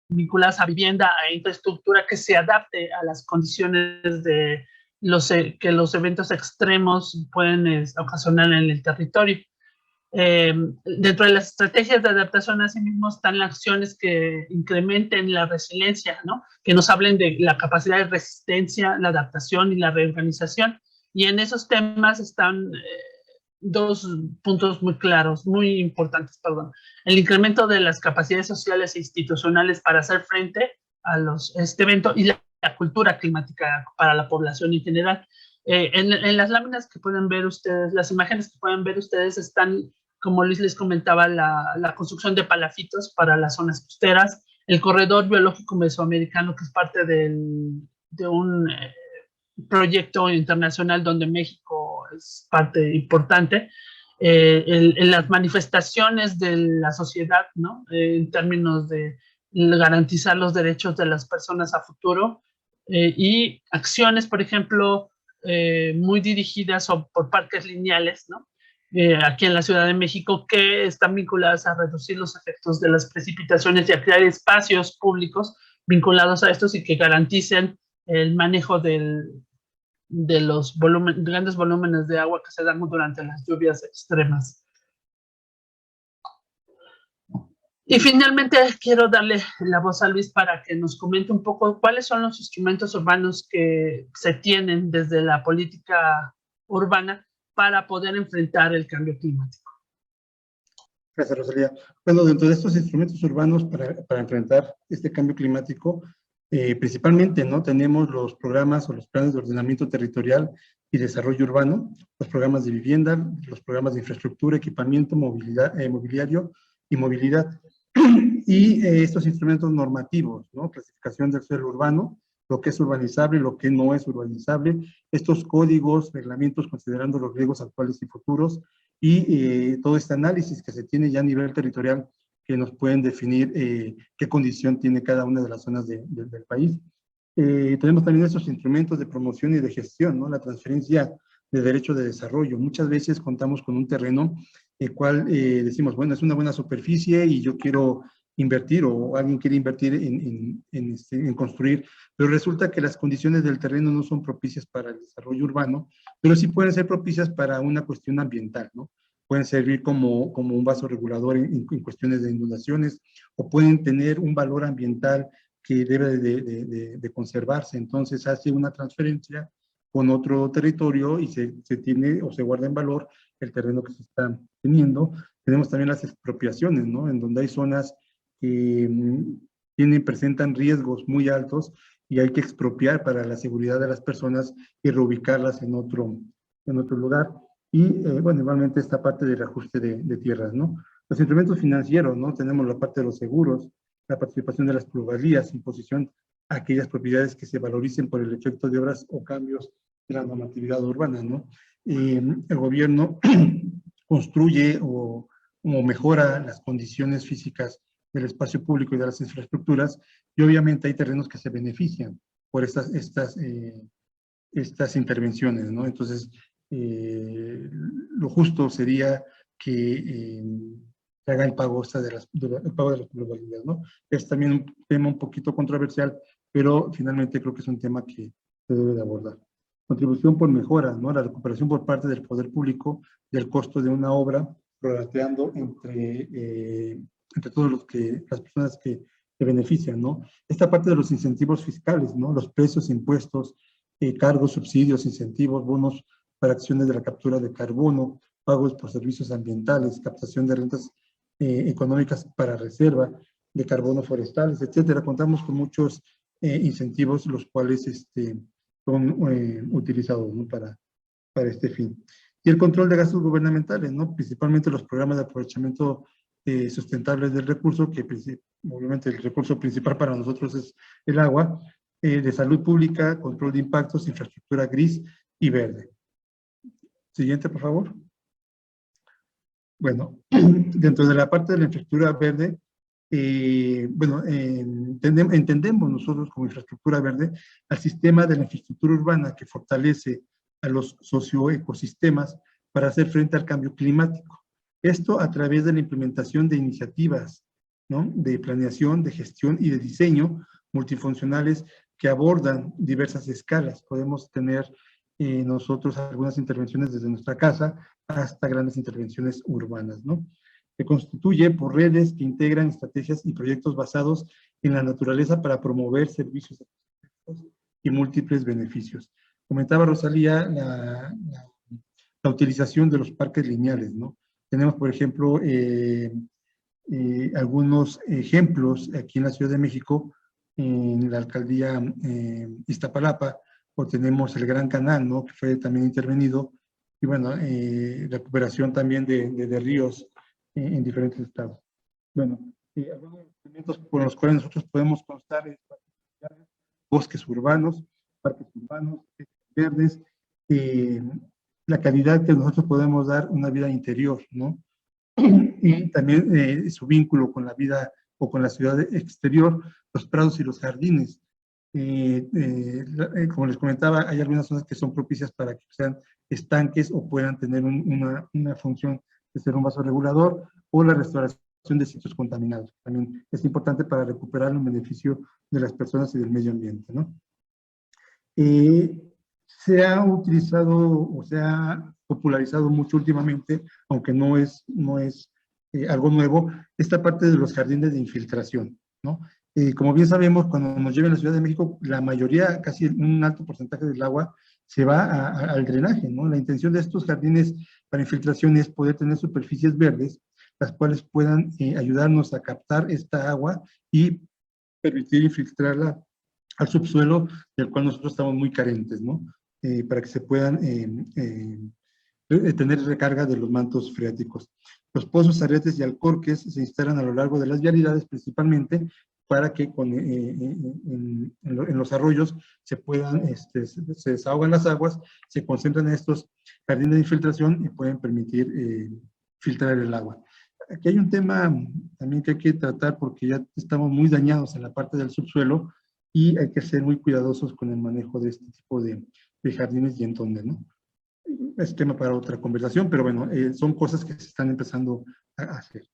vinculadas a vivienda, a infraestructura que se adapte a las condiciones de que los eventos extremos pueden ocasionar en el territorio. Dentro de las estrategias de adaptación, asimismo, están las acciones que incrementen la resiliencia, ¿no?, que nos hablen de la capacidad de resistencia, la adaptación y la reorganización. Y en esos temas están dos puntos muy claros, muy importantes, perdón. El incremento de las capacidades sociales e institucionales para hacer frente a este evento y la cultura climática para la población en general. En las láminas que pueden ver ustedes, las imágenes que pueden ver ustedes están, como Luis les comentaba, la construcción de palafitos para las zonas costeras, el corredor biológico mesoamericano, que es parte de un proyecto internacional donde México es parte importante, en las manifestaciones de la sociedad, ¿no? En términos de garantizar los derechos de las personas a futuro, y acciones, por ejemplo, muy dirigidas por parques lineales, ¿no? Aquí en la Ciudad de México, que están vinculadas a reducir los efectos de las precipitaciones y a crear espacios públicos vinculados a estos y que garanticen el manejo de los grandes volúmenes de agua que se dan durante las lluvias extremas. Y finalmente quiero darle la voz a Luis para que nos comente un poco cuáles son los instrumentos urbanos que se tienen desde la política urbana para poder enfrentar el cambio climático. Gracias, Rosalía. Bueno, dentro de estos instrumentos urbanos para enfrentar este cambio climático, principalmente, ¿no? Tenemos los programas o los planes de ordenamiento territorial y desarrollo urbano, los programas de vivienda, los programas de infraestructura, equipamiento, movilidad, mobiliario y movilidad. Y estos instrumentos normativos, ¿no? Clasificación del suelo urbano, lo que es urbanizable, lo que no es urbanizable, estos códigos, reglamentos considerando los riesgos actuales y futuros, y todo este análisis que se tiene ya a nivel territorial que nos pueden definir qué condición tiene cada una de las zonas del país. Tenemos también estos instrumentos de promoción y de gestión, ¿no? La transferencia de derecho de desarrollo. Muchas veces contamos con un terreno el cual decimos, bueno, es una buena superficie y yo quiero invertir o alguien quiere invertir en construir, pero resulta que las condiciones del terreno no son propicias para el desarrollo urbano, pero sí pueden ser propicias para una cuestión ambiental, ¿no? Pueden servir como un vaso regulador en cuestiones de inundaciones o pueden tener un valor ambiental que debe de conservarse. Entonces hace una transferencia con otro territorio y se tiene o se guarda en valor el terreno que se está teniendo. Tenemos también las expropiaciones, ¿no? En donde hay zonas que presentan riesgos muy altos y hay que expropiar para la seguridad de las personas y reubicarlas en otro lugar. Y, bueno, igualmente esta parte del ajuste de tierras, ¿no? Los instrumentos financieros, ¿no? Tenemos la parte de los seguros, la participación de las plusvalías, imposición a aquellas propiedades que se valoricen por el efecto de obras o cambios de la normatividad urbana, ¿no? El gobierno construye o mejora las condiciones físicas del espacio público y de las infraestructuras, y obviamente hay terrenos que se benefician por estas intervenciones, ¿no? Entonces, lo justo sería que se haga el pago, el pago de las plusvalías, ¿no? Es también un tema un poquito controversial, pero finalmente creo que es un tema que se debe de abordar. Contribución por mejora, ¿no? La recuperación por parte del poder público del costo de una obra, prorrateando entre todos las personas que benefician, ¿no? Esta parte de los incentivos fiscales, ¿no? Los precios, impuestos, cargos, subsidios, incentivos, bonos para acciones de la captura de carbono, pagos por servicios ambientales, captación de rentas económicas para reserva de carbono forestales, etcétera. Contamos con muchos incentivos, los cuales son utilizados, ¿no? para este fin. Y el control de gastos gubernamentales, ¿no? Principalmente los programas de aprovechamiento sustentable del recurso, que obviamente el recurso principal para nosotros es el agua, de salud pública, control de impactos, infraestructura gris y verde. Siguiente, por favor. Bueno, dentro de la parte de la infraestructura verde, bueno, entendemos nosotros como infraestructura verde al sistema de la infraestructura urbana que fortalece a los socioecosistemas para hacer frente al cambio climático. Esto a través de la implementación de iniciativas, ¿no? De planeación, de gestión y de diseño multifuncionales que abordan diversas escalas. Podemos tener nosotros algunas intervenciones desde nuestra casa hasta grandes intervenciones urbanas, ¿no? Se constituye por redes que integran estrategias y proyectos basados en la naturaleza para promover servicios y múltiples beneficios. Comentaba Rosalía la utilización de los parques lineales, ¿no? Tenemos, por ejemplo, algunos ejemplos aquí en la Ciudad de México, en la alcaldía Iztapalapa, o tenemos el Gran Canal, ¿no? Que fue también intervenido, y bueno, recuperación también de ríos en diferentes estados. Bueno, algunos elementos por los cuales nosotros podemos constar es bosques urbanos, parques urbanos, verdes, la calidad que nosotros podemos dar una vida interior, ¿no? Y también su vínculo con la vida o con la ciudad exterior, los prados y los jardines. Como les comentaba, hay algunas zonas que son propicias para que sean estanques o puedan tener una función de ser un vaso regulador, o la restauración de sitios contaminados. También es importante para recuperar el beneficio de las personas y del medio ambiente, ¿no? Se ha utilizado o se ha popularizado mucho últimamente, aunque no es algo nuevo, esta parte de los jardines de infiltración, ¿no? Como bien sabemos, cuando nos lleva a la Ciudad de México, la mayoría, casi un alto porcentaje del agua, se va al drenaje, ¿no? La intención de estos jardines para infiltración es poder tener superficies verdes, las cuales puedan ayudarnos a captar esta agua y permitir infiltrarla al subsuelo, del cual nosotros estamos muy carentes, ¿no? Para que se puedan tener recarga de los mantos freáticos. Los pozos, aretes y alcorques se instalan a lo largo de las vialidades, principalmente para que en los arroyos se puedan, se desahogan las aguas, se concentran en estos jardines de infiltración y pueden permitir filtrar el agua. Aquí hay un tema también que hay que tratar, porque ya estamos muy dañados en la parte del subsuelo y hay que ser muy cuidadosos con el manejo de este tipo de jardines y en dónde, ¿no? Es tema para otra conversación, pero bueno, son cosas que se están empezando a hacer.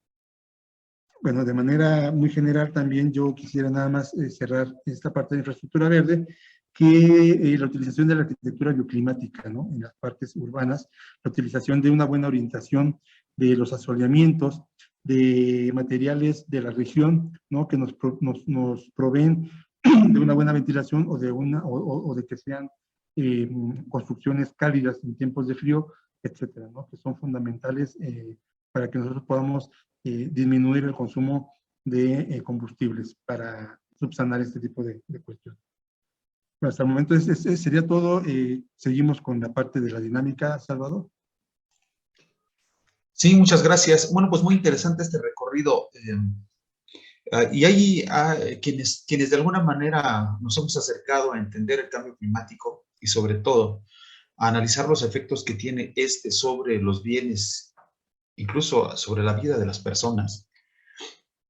Bueno, de manera muy general también yo quisiera nada más cerrar esta parte de infraestructura verde, que la utilización de la arquitectura bioclimática, ¿no? En las partes urbanas, la utilización de una buena orientación de los asoleamientos, de materiales de la región, ¿no? Que nos proveen de una buena ventilación o de que sean construcciones cálidas en tiempos de frío, etcétera, ¿no? Que son fundamentales para que nosotros podamos disminuir el consumo de combustibles para subsanar este tipo de cuestiones. Bueno, hasta el momento sería todo. Seguimos con la parte de la dinámica, Salvador. Sí, muchas gracias. Bueno, pues muy interesante este recorrido. Y hay quienes de alguna manera nos hemos acercado a entender el cambio climático y sobre todo a analizar los efectos que tiene sobre los bienes, incluso sobre la vida de las personas.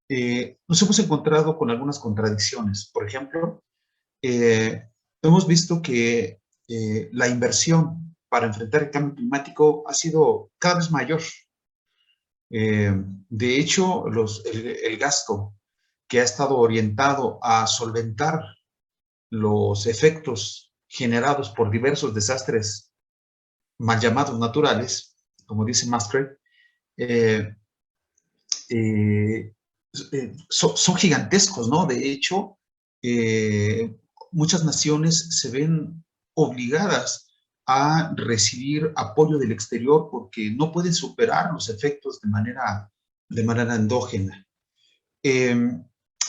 Nos hemos encontrado con algunas contradicciones. Por ejemplo, hemos visto que la inversión para enfrentar el cambio climático ha sido cada vez mayor. De hecho, el gasto que ha estado orientado a solventar los efectos generados por diversos desastres mal llamados naturales, como dice Musgrave, son gigantescos, ¿no? De hecho, muchas naciones se ven obligadas a recibir apoyo del exterior porque no pueden superar los efectos de manera endógena.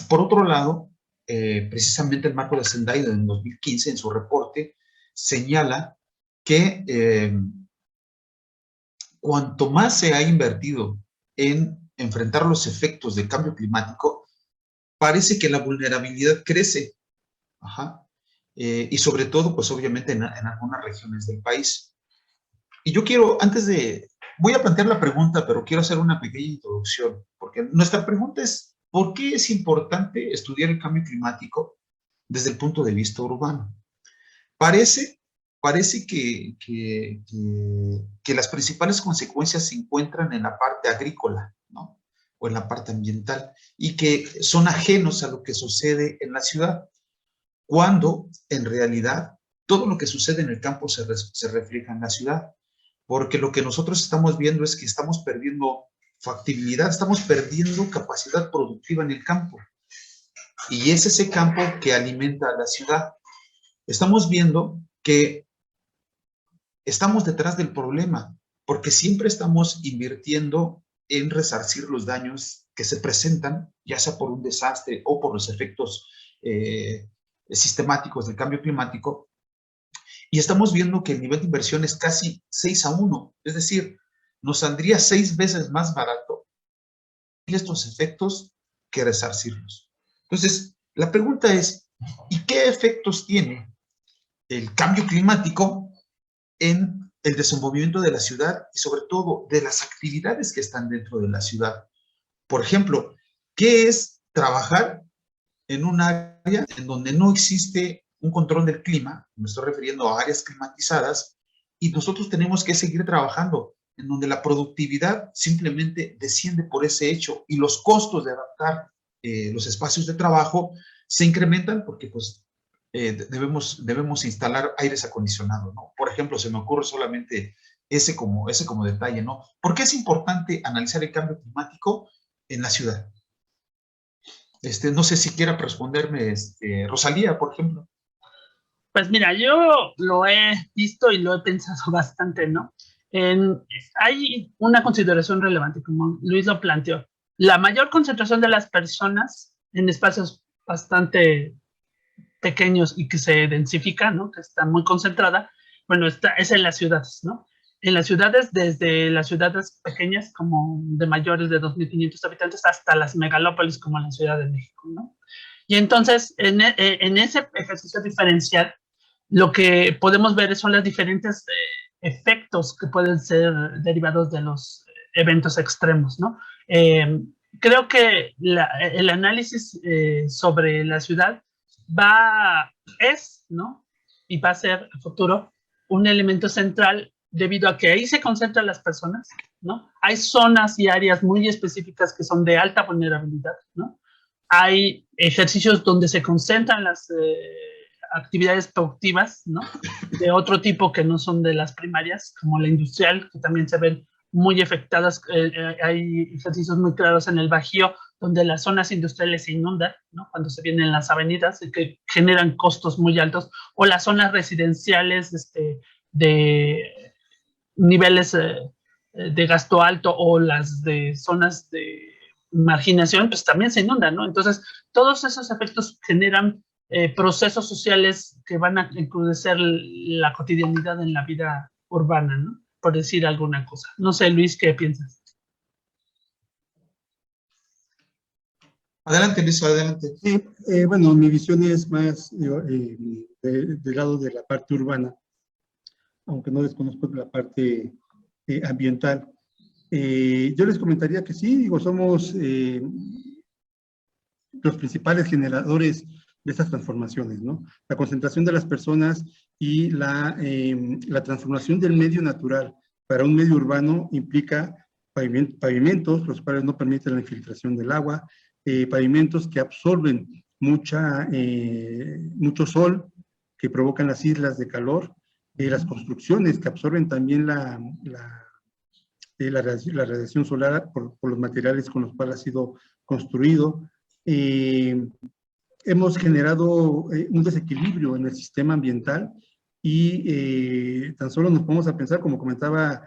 Por otro lado, precisamente el Marco de Sendai en 2015, en su reporte, señala que cuanto más se ha invertido en enfrentar los efectos del cambio climático, parece que la vulnerabilidad crece. Y sobre todo, pues obviamente en algunas regiones del país. Y yo quiero, voy a plantear la pregunta, pero quiero hacer una pequeña introducción, porque nuestra pregunta es, ¿por qué es importante estudiar el cambio climático desde el punto de vista urbano? Parece que las principales consecuencias se encuentran en la parte agrícola, ¿no? O en la parte ambiental, y que son ajenos a lo que sucede en la ciudad, cuando en realidad todo lo que sucede en el campo se refleja en la ciudad, porque lo que nosotros estamos viendo es que estamos perdiendo factibilidad, estamos perdiendo capacidad productiva en el campo, y es ese campo que alimenta a la ciudad. Estamos viendo que estamos detrás del problema, porque siempre estamos invirtiendo en resarcir los daños que se presentan, ya sea por un desastre o por los efectos sistemáticos del cambio climático, y estamos viendo que el nivel de inversión es casi 6-1, es decir, nos saldría 6 veces más barato estos efectos que resarcirlos. Entonces, la pregunta es, ¿y qué efectos tiene el cambio climático en el desenvolvimiento de la ciudad y sobre todo de las actividades que están dentro de la ciudad. Por ejemplo, ¿qué es trabajar en un área en donde no existe un control del clima? Me estoy refiriendo a áreas climatizadas, y nosotros tenemos que seguir trabajando en donde la productividad simplemente desciende por ese hecho y los costos de adaptar los espacios de trabajo se incrementan porque pues debemos instalar aires acondicionados, ¿no? Por ejemplo, se me ocurre solamente ese como detalle, ¿no? ¿Por qué es importante analizar el cambio climático en la ciudad? No sé si quiera responderme, Rosalía, por ejemplo. Pues mira, yo lo he visto y lo he pensado bastante, ¿no? Hay una consideración relevante, como Luis lo planteó. La mayor concentración de las personas en espacios bastante pequeños y que se densifican, ¿no? Que está muy concentrada, bueno, es en las ciudades, ¿no? En las ciudades, desde las ciudades pequeñas, como de mayores de 2.500 habitantes, hasta las megalópolis, como la Ciudad de México, ¿no? Y entonces, en ese ejercicio diferencial, lo que podemos ver son los diferentes efectos que pueden ser derivados de los eventos extremos, ¿no? Creo que el análisis sobre la ciudad ¿no? Y va a ser a futuro un elemento central debido a que ahí se concentran las personas, ¿no? Hay zonas y áreas muy específicas que son de alta vulnerabilidad, ¿no? Hay ejercicios donde se concentran las actividades productivas, ¿no? De otro tipo que no son de las primarias, como la industrial, que también se ven muy afectadas. Hay ejercicios muy claros en el Bajío, donde las zonas industriales se inundan, ¿no? Cuando se vienen las avenidas, que generan costos muy altos, o las zonas residenciales de niveles de gasto alto, o las de zonas de marginación, pues también se inundan, ¿no? Entonces, todos esos efectos generan procesos sociales que van a encrudecer la cotidianidad en la vida urbana, ¿no? Por decir alguna cosa. No sé, Luis, ¿qué piensas? Adelante, Luis, adelante. Sí, bueno, mi visión es más del lado de la parte urbana, aunque no desconozco la parte ambiental. Yo les comentaría que sí, digo, somos los principales generadores de estas transformaciones, ¿no? La concentración de las personas y la transformación del medio natural para un medio urbano implica pavimentos, los cuales no permiten la infiltración del agua, pavimentos que absorben mucho sol, que provocan las islas de calor, las construcciones que absorben también la radiación solar por los materiales con los cuales ha sido construido. Hemos generado un desequilibrio en el sistema ambiental y tan solo nos ponemos a pensar, como comentaba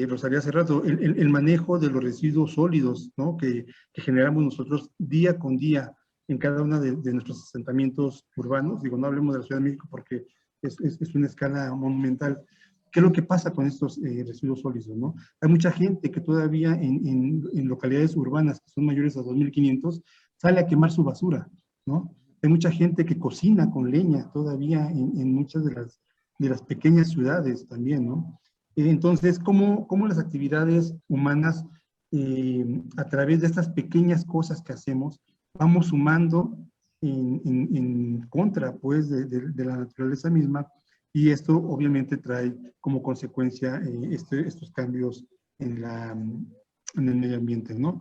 Rosalía hace rato, el manejo de los residuos sólidos, ¿no? que generamos nosotros día con día en cada uno de nuestros asentamientos urbanos. Digo, no hablemos de la Ciudad de México porque es una escala monumental. ¿Qué es lo que pasa con estos residuos sólidos, ¿no? Hay mucha gente que todavía en localidades urbanas que son mayores a 2.500 sale a quemar su basura, ¿no? Hay mucha gente que cocina con leña todavía en muchas de las pequeñas ciudades también, ¿no? Entonces, ¿cómo las actividades humanas, a través de estas pequeñas cosas que hacemos, vamos sumando en contra, pues, de la naturaleza misma? Y esto obviamente trae como consecuencia estos cambios en el medio ambiente, ¿no?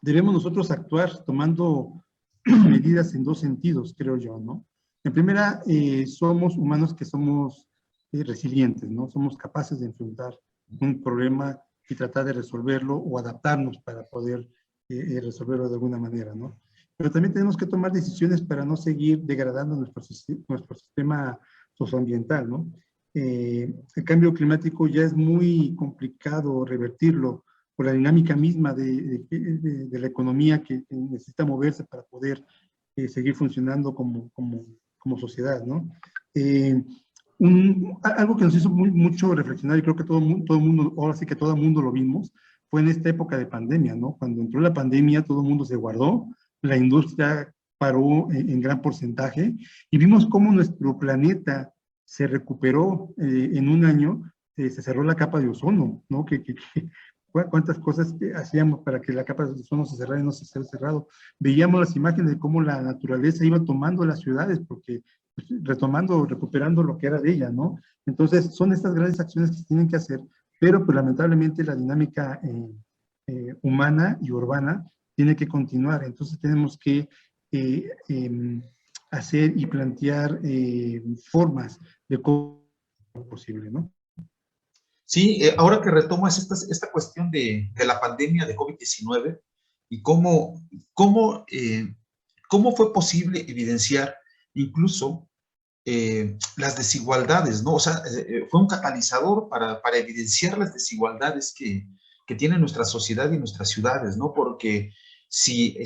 Debemos nosotros actuar tomando medidas en dos sentidos, creo yo, ¿no? En primera, somos humanos que somos resilientes, ¿no? Somos capaces de enfrentar un problema y tratar de resolverlo o adaptarnos para poder resolverlo de alguna manera, ¿no? Pero también tenemos que tomar decisiones para no seguir degradando nuestro sistema socioambiental, ¿no? El cambio climático ya es muy complicado revertirlo por la dinámica misma de la economía que necesita moverse para poder seguir funcionando como sociedad, ¿no? Algo que nos hizo mucho reflexionar, y creo que todo el mundo, ahora sí que todo el mundo lo vimos, fue en esta época de pandemia, ¿no? Cuando entró la pandemia, todo el mundo se guardó, la industria paró en gran porcentaje, y vimos cómo nuestro planeta se recuperó en un año. Se cerró la capa de ozono, ¿no? Cuántas cosas que hacíamos para que la capa de ozono se cerrara y no se haya cerrado. Veíamos las imágenes de cómo la naturaleza iba tomando las ciudades, porque pues, retomando, recuperando lo que era de ella, ¿no? Entonces, son estas grandes acciones que se tienen que hacer, pero pues lamentablemente la dinámica humana y urbana tiene que continuar. Entonces, tenemos que hacer y plantear formas de cómo es posible, ¿no? Sí, ahora que retomas esta cuestión de la pandemia de COVID-19 y cómo fue posible evidenciar incluso las desigualdades, ¿no? O sea, fue un catalizador para evidenciar las desigualdades que tiene nuestra sociedad y nuestras ciudades, ¿no? Porque si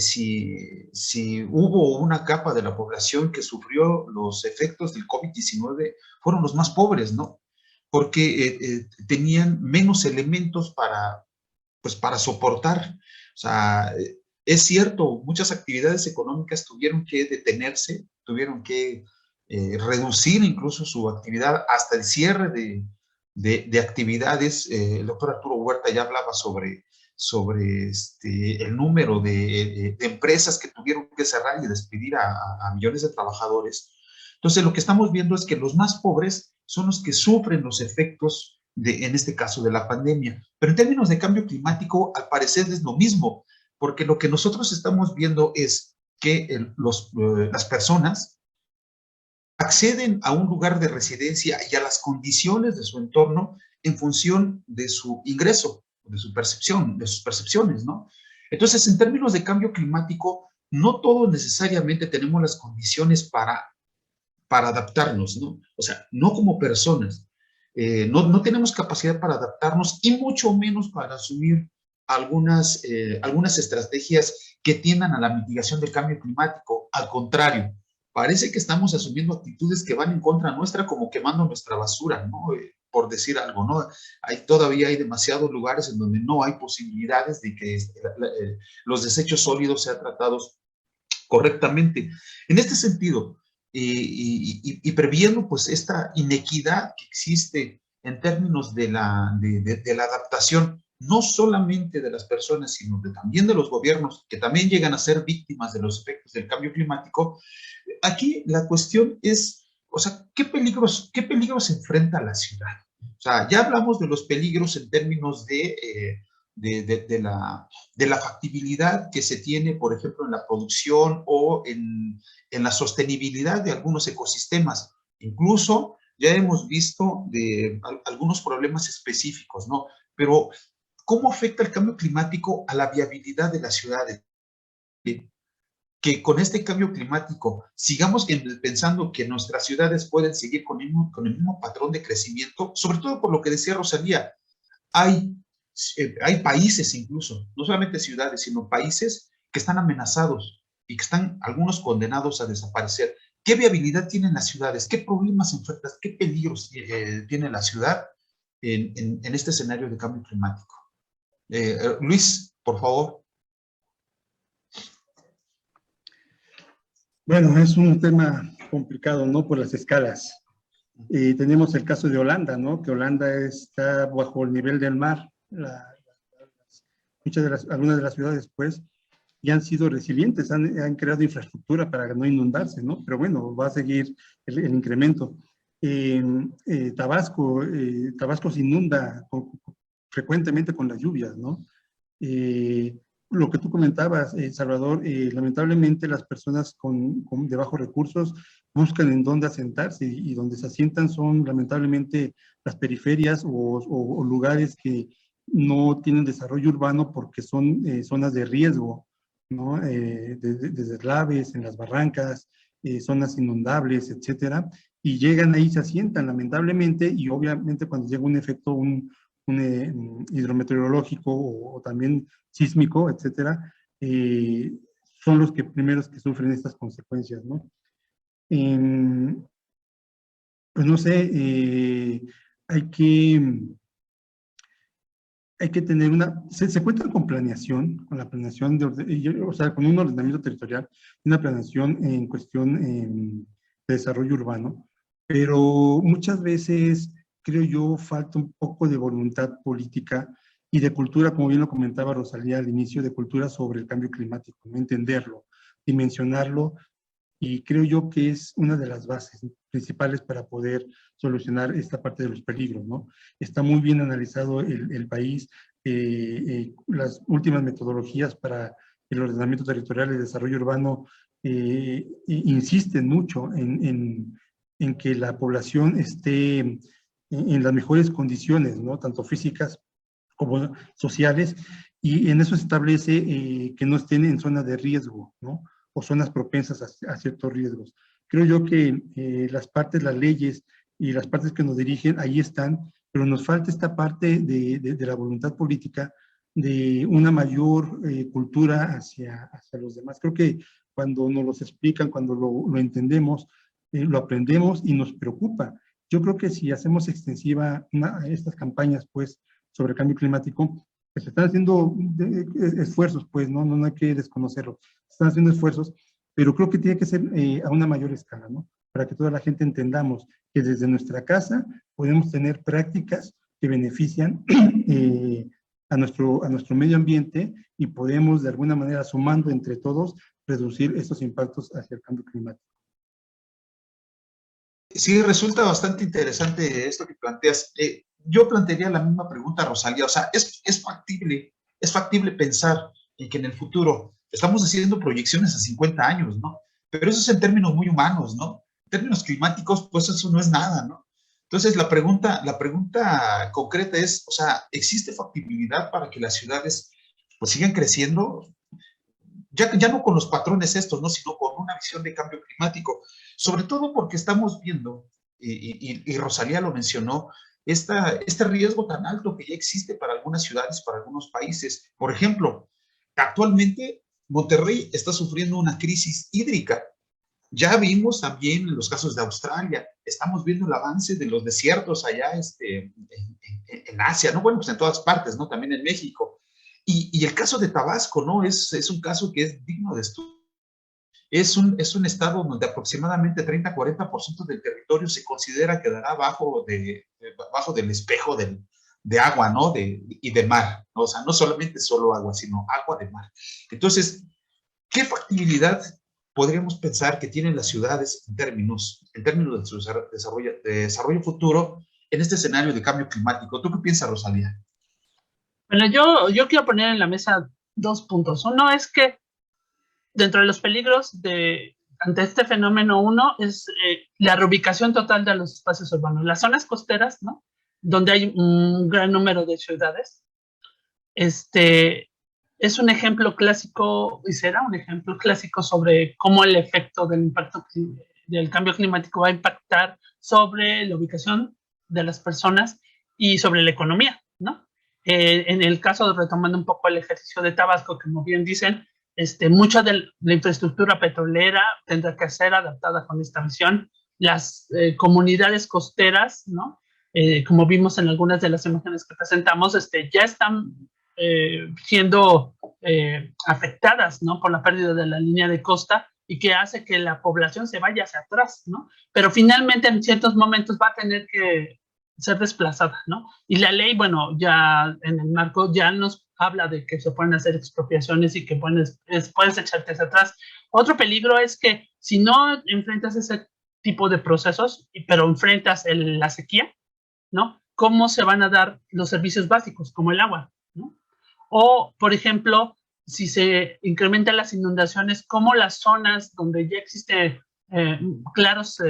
hubo una capa de la población que sufrió los efectos del COVID-19, fueron los más pobres, ¿no? Porque tenían menos elementos pues, para soportar. O sea, es cierto, muchas actividades económicas tuvieron que detenerse, tuvieron que reducir incluso su actividad hasta el cierre de actividades. El doctor Arturo Huerta ya hablaba sobre el número de empresas que tuvieron que cerrar y despedir a millones de trabajadores. Entonces, lo que estamos viendo es que los más pobres son los que sufren los efectos en este caso, de la pandemia. Pero en términos de cambio climático, al parecer es lo mismo, porque lo que nosotros estamos viendo es que las personas acceden a un lugar de residencia y a las condiciones de su entorno en función de su ingreso, de su percepción, de sus percepciones, ¿no? Entonces, en términos de cambio climático, no todos necesariamente tenemos las condiciones para adaptarnos, ¿no? O sea, no como personas. No tenemos capacidad para adaptarnos y mucho menos para asumir algunas estrategias que tiendan a la mitigación del cambio climático. Al contrario, parece que estamos asumiendo actitudes que van en contra nuestra, como quemando nuestra basura, ¿no? Por decir algo, ¿no? Todavía hay demasiados lugares en donde no hay posibilidades de que los desechos sólidos sean tratados correctamente. En este sentido, y previendo pues esta inequidad que existe en términos de la adaptación, no solamente de las personas, sino también de los gobiernos, que también llegan a ser víctimas de los efectos del cambio climático. Aquí la cuestión es, o sea, ¿qué peligros enfrenta la ciudad? O sea, ya hablamos de los peligros en términos de la factibilidad que se tiene, por ejemplo, en la producción o en la sostenibilidad de algunos ecosistemas. Incluso ya hemos visto de algunos problemas específicos, ¿no? Pero, ¿cómo afecta el cambio climático a la viabilidad de las ciudades? Que con este cambio climático sigamos pensando que nuestras ciudades pueden seguir con el mismo patrón de crecimiento, sobre todo por lo que decía Rosalía, hay países incluso, no solamente ciudades, sino países que están amenazados y que están algunos condenados a desaparecer. ¿Qué viabilidad tienen las ciudades? ¿Qué problemas enfrentan? ¿Qué peligros tiene la ciudad en este escenario de cambio climático? Luis, por favor. Bueno, es un tema complicado, ¿no? Por las escalas. Tenemos el caso de Holanda, ¿no? Que Holanda está bajo el nivel del mar. Algunas de las ciudades, pues, ya han sido resilientes, han creado infraestructura para no inundarse, ¿no? Pero bueno, va a seguir el incremento. Tabasco se inunda frecuentemente con las lluvias, ¿no? Lo que tú comentabas, Salvador, lamentablemente las personas de bajos recursos buscan en dónde asentarse y donde se asientan son lamentablemente las periferias o lugares que no tienen desarrollo urbano porque son zonas de riesgo, ¿no? De deslaves, en las barrancas, zonas inundables, etcétera, y llegan ahí, se asientan lamentablemente, y obviamente cuando llega un efecto, un hidrometeorológico o también sísmico, etcétera, son los primeros que sufren estas consecuencias, ¿no? Pues no sé, hay que hay que tener se cuenta con planeación, con la planeación, o sea, con un ordenamiento territorial, una planeación en cuestión de desarrollo urbano, pero muchas veces, creo yo, falta un poco de voluntad política y de cultura, como bien lo comentaba Rosalía al inicio, de cultura sobre el cambio climático, ¿no? Entenderlo, dimensionarlo, y creo yo que es una de las bases principales para poder solucionar esta parte de los peligros, ¿no? Está muy bien analizado el país, las últimas metodologías para el ordenamiento territorial y el desarrollo urbano insisten mucho en que la población esté en las mejores condiciones, ¿no? Tanto físicas como sociales, y en eso se establece que no estén en zonas de riesgo, ¿no? O zonas propensas a ciertos riesgos. Creo yo que las leyes y las partes que nos dirigen, ahí están, pero nos falta esta parte de la voluntad política, de una mayor cultura hacia los demás. Creo que cuando nos los explican, cuando lo entendemos, lo aprendemos y nos preocupa. Yo creo que si hacemos extensiva estas campañas, pues, sobre cambio climático, pues se están haciendo esfuerzos, pues, no hay que desconocerlo. Se están haciendo esfuerzos, pero creo que tiene que ser a una mayor escala, ¿no? Para que toda la gente entendamos que desde nuestra casa podemos tener prácticas que benefician a nuestro medio ambiente, y podemos, de alguna manera, sumando entre todos, reducir estos impactos hacia el cambio climático. Sí, resulta bastante interesante esto que planteas. Yo plantearía la misma pregunta, Rosalía. O sea, es factible pensar en que en el futuro estamos haciendo proyecciones a 50 años, ¿no? Pero eso es en términos muy humanos, ¿no? En términos climáticos, pues eso no es nada, ¿no? Entonces, la pregunta concreta es, o sea, ¿existe factibilidad para que las ciudades pues sigan creciendo? Ya no con los patrones estos, ¿no? Sino con una visión de cambio climático. Sobre todo porque estamos viendo, y Rosalía lo mencionó, este riesgo tan alto que ya existe para algunas ciudades, para algunos países. Por ejemplo, actualmente Monterrey está sufriendo una crisis hídrica. Ya vimos también en los casos de Australia, estamos viendo el avance de los desiertos allá en Asia, ¿no? Bueno, pues en todas partes, ¿no? También en México. Y el caso de Tabasco, ¿no? Es un caso que es digno de estudio. Es un estado donde aproximadamente 30-40% del territorio se considera quedará bajo del espejo de agua, ¿no? Y de mar, ¿no? O sea, no solamente solo agua, sino agua de mar. Entonces, ¿qué factibilidad podríamos pensar que tienen las ciudades en términos de su desarrollo futuro en este escenario de cambio climático? ¿Tú qué piensas, Rosalía? Bueno, yo quiero poner en la mesa 2 puntos. Uno es que dentro de los peligros ante este fenómeno, uno es la reubicación total de los espacios urbanos. Las zonas costeras, ¿no? Donde hay un gran número de ciudades, es un ejemplo clásico, y será un ejemplo clásico sobre cómo el efecto del impacto del cambio climático va a impactar sobre la ubicación de las personas y sobre la economía, ¿no? En el caso, retomando un poco el ejercicio de Tabasco, como bien dicen, mucha de la infraestructura petrolera tendrá que ser adaptada con esta visión. Las comunidades costeras, ¿no? Como vimos en algunas de las imágenes que presentamos, ya están siendo afectadas, ¿no? Por la pérdida de la línea de costa, y que hace que la población se vaya hacia atrás, ¿no? Pero finalmente en ciertos momentos va a tener que ser desplazada, ¿no? Y la ley, bueno, ya en el marco ya nos habla de que se pueden hacer expropiaciones y que puedes echarte hacia atrás. Otro peligro es que si no enfrentas ese tipo de procesos, pero enfrentas la sequía, ¿no? ¿Cómo se van a dar los servicios básicos, como el agua, ¿no? O, por ejemplo, si se incrementan las inundaciones, ¿cómo las zonas donde ya existen claros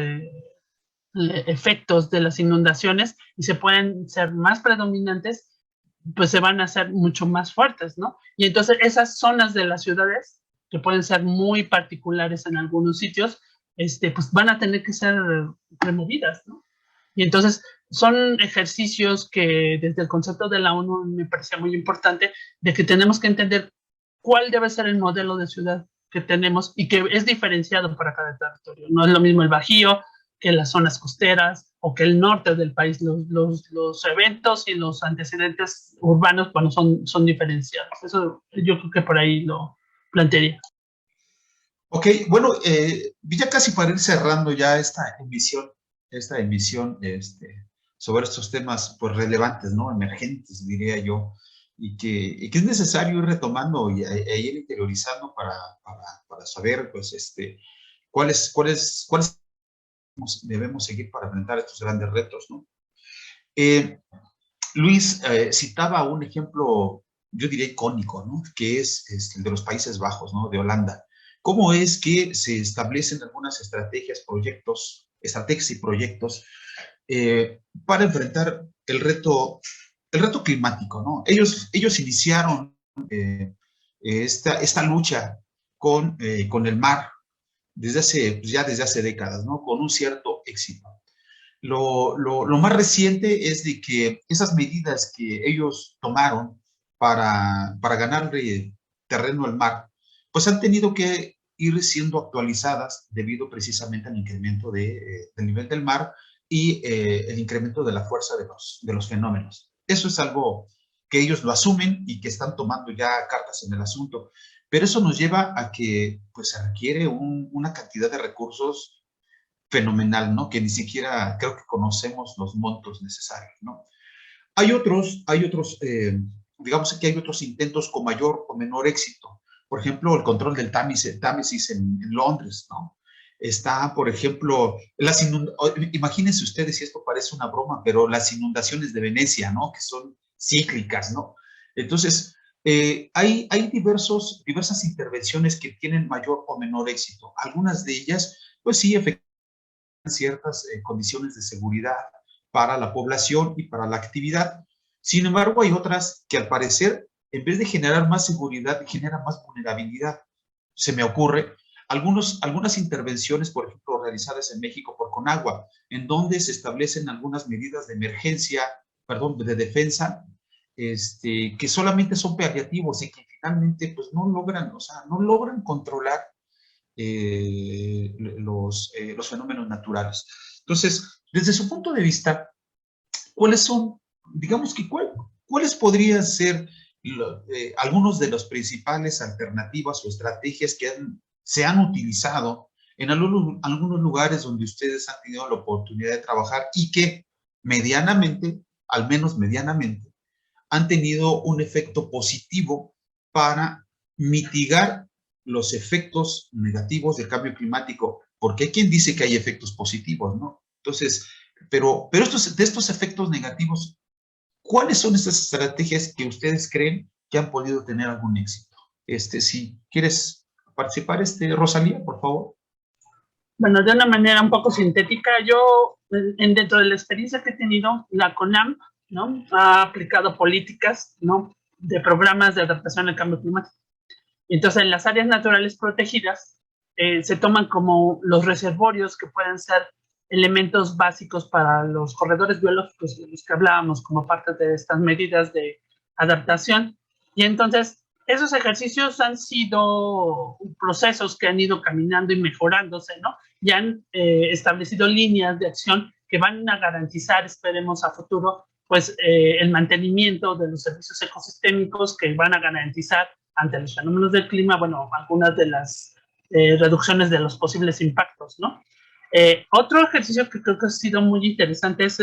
efectos de las inundaciones y se pueden ser más predominantes, pues se van a hacer mucho más fuertes, ¿no? Y entonces esas zonas de las ciudades, que pueden ser muy particulares en algunos sitios, pues van a tener que ser removidas, ¿no? Y entonces son ejercicios que desde el concepto de la ONU me parecía muy importante, de que tenemos que entender cuál debe ser el modelo de ciudad que tenemos y que es diferenciado para cada territorio. No es lo mismo el Bajío que las zonas costeras o que el norte del país. Los eventos y los antecedentes urbanos, bueno, son diferenciados. Eso yo creo que por ahí lo plantearía. Ok, bueno, ya casi para ir cerrando ya esta emisión sobre estos temas pues relevantes, ¿no? Emergentes, diría yo, y que es necesario ir retomando e ir interiorizando para saber, pues, cuáles debemos seguir para enfrentar estos grandes retos, ¿no? Luis citaba un ejemplo, yo diría icónico, ¿no? Que es el de los Países Bajos, ¿no? De Holanda. ¿Cómo es que se establecen algunas estrategias y proyectos para enfrentar el reto climático, ¿no? Ellos iniciaron esta lucha con el mar desde hace décadas, ¿no? Con un cierto éxito. Lo más reciente es de que esas medidas que ellos tomaron para ganarle terreno al mar, pues han tenido que ir siendo actualizadas debido precisamente al incremento del nivel del mar y el incremento de la fuerza de los fenómenos. Eso es algo que ellos lo asumen y que están tomando ya cartas en el asunto. Pero eso nos lleva a que pues, se requiere una cantidad de recursos fenomenal, ¿no? Que ni siquiera creo que conocemos los montos necesarios, ¿no? Digamos que hay otros intentos con mayor o menor éxito. Por ejemplo, el control del Támesis en Londres, ¿no? Está, por ejemplo, imagínense ustedes si esto parece una broma, pero las inundaciones de Venecia, ¿no? Que son cíclicas, ¿no? Entonces, hay diversas intervenciones que tienen mayor o menor éxito. Algunas de ellas, pues sí, efectivamente, ciertas condiciones de seguridad para la población y para la actividad. Sin embargo, hay otras que al parecer, en vez de generar más seguridad, generan más vulnerabilidad. Se me ocurre algunas intervenciones, por ejemplo, realizadas en México por Conagua, en donde se establecen algunas medidas de emergencia, perdón, de defensa, que solamente son paliativos y que finalmente pues no logran controlar los fenómenos naturales. Entonces, desde su punto de vista, ¿cuáles son, digamos que cuáles podrían ser algunos de las principales alternativas o estrategias que se han utilizado en algunos lugares donde ustedes han tenido la oportunidad de trabajar y que medianamente, al menos medianamente, han tenido un efecto positivo para mitigar los efectos negativos del cambio climático? Porque hay quien dice que hay efectos positivos, ¿no? Entonces, pero de estos efectos negativos, ¿cuáles son esas estrategias que ustedes creen que han podido tener algún éxito? Si quieres participar, Rosalía, por favor. Bueno, de una manera un poco sintética, yo, dentro de la experiencia que he tenido, la CONAM, ¿no? Ha aplicado políticas, ¿no? De programas de adaptación al cambio climático. Entonces, en las áreas naturales protegidas se toman como los reservorios que pueden ser elementos básicos para los corredores biológicos de los que hablábamos como parte de estas medidas de adaptación. Y entonces, esos ejercicios han sido procesos que han ido caminando y mejorándose, ¿no? Y han establecido líneas de acción que van a garantizar, esperemos a futuro, pues el mantenimiento de los servicios ecosistémicos que van a garantizar ante los fenómenos del clima, bueno, algunas de las reducciones de los posibles impactos, ¿no? Otro ejercicio que creo que ha sido muy interesante es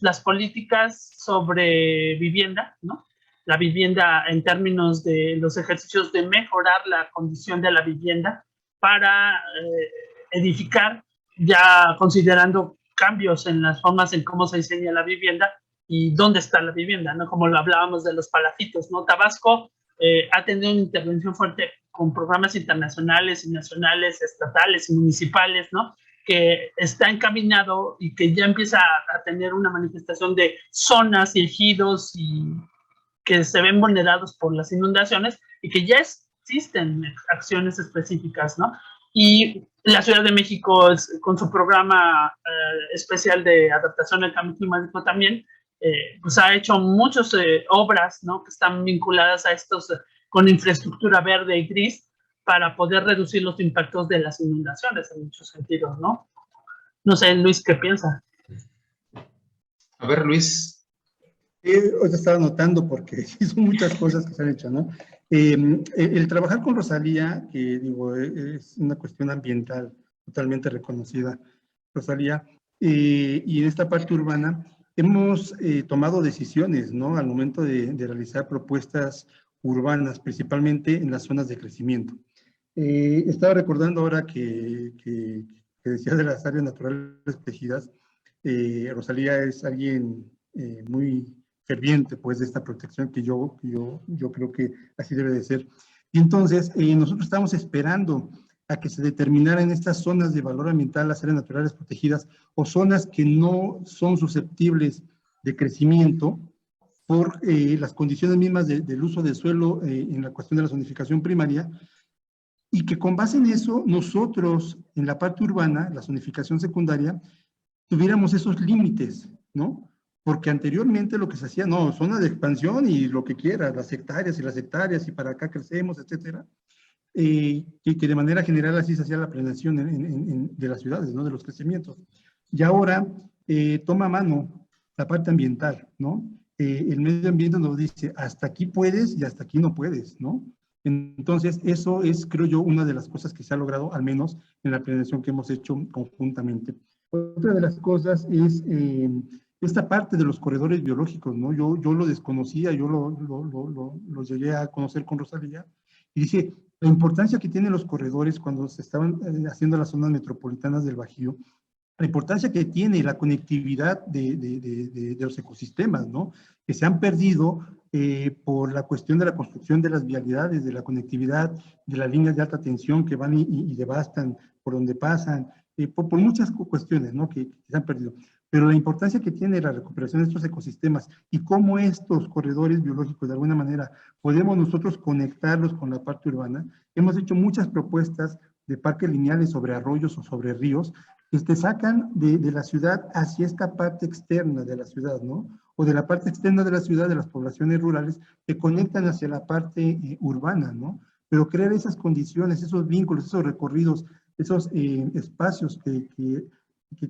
las políticas sobre vivienda, ¿no? La vivienda en términos de los ejercicios de mejorar la condición de la vivienda para edificar, ya considerando cambios en las formas en cómo se diseña la vivienda y dónde está la vivienda, ¿no? Como lo hablábamos de los palafitos, ¿no? Tabasco ha tenido una intervención fuerte con programas internacionales y nacionales, estatales y municipales, ¿no? Que está encaminado y que ya empieza a tener una manifestación de zonas y ejidos y que se ven vulnerados por las inundaciones y que ya existen acciones específicas, ¿no? Y la Ciudad de México, con su programa especial de adaptación al cambio climático también, pues ha hecho muchas obras, ¿no? Que están vinculadas a estos con infraestructura verde y gris para poder reducir los impactos de las inundaciones en muchos sentidos, ¿no? No sé, Luis, ¿qué piensa? A ver, Luis. Hoy estaba notando porque son muchas cosas que se han hecho, ¿no? El trabajar con Rosalía, que digo, es una cuestión ambiental totalmente reconocida, Rosalía, y en esta parte urbana hemos tomado decisiones, ¿no? Al momento de realizar propuestas urbanas, principalmente en las zonas de crecimiento. Estaba recordando ahora que decías de las áreas naturales protegidas. Rosalía es alguien muy ferviente, pues, de esta protección que yo creo que así debe de ser. Y entonces, nosotros estamos esperando a que se determinaran estas zonas de valor ambiental, las áreas naturales protegidas, o zonas que no son susceptibles de crecimiento por las condiciones mismas del uso del suelo en la cuestión de la zonificación primaria, y que con base en eso, nosotros, en la parte urbana, la zonificación secundaria, tuviéramos esos límites, ¿no? Porque anteriormente lo que se hacía, no, zona de expansión y lo que quiera, las hectáreas, y para acá crecemos, etcétera, que de manera general así se hacía la planeación de las ciudades, ¿no? De los crecimientos. Y ahora toma mano la parte ambiental, ¿no? El medio ambiente nos dice, hasta aquí puedes y hasta aquí no puedes, ¿no? Entonces, eso es, creo yo, una de las cosas que se ha logrado, al menos en la planeación que hemos hecho conjuntamente. Otra de las cosas es esta parte de los corredores biológicos, ¿no? Yo lo desconocía, yo lo llegué a conocer con Rosalía, y dice, la importancia que tienen los corredores cuando se estaban haciendo las zonas metropolitanas del Bajío, la importancia que tiene la conectividad de los ecosistemas, ¿no? Que se han perdido por la cuestión de la construcción de las vialidades, de la conectividad, de las líneas de alta tensión que van y devastan por donde pasan, por muchas cuestiones, ¿no? Que se han perdido. Pero la importancia que tiene la recuperación de estos ecosistemas y cómo estos corredores biológicos, de alguna manera, podemos nosotros conectarlos con la parte urbana. Hemos hecho muchas propuestas de parques lineales sobre arroyos o sobre ríos, que te sacan de la ciudad hacia esta parte externa de la ciudad, ¿no? O de la parte externa de la ciudad, de las poblaciones rurales, que conectan hacia la parte urbana, ¿no? Pero crear esas condiciones, esos vínculos, esos recorridos, esos espacios que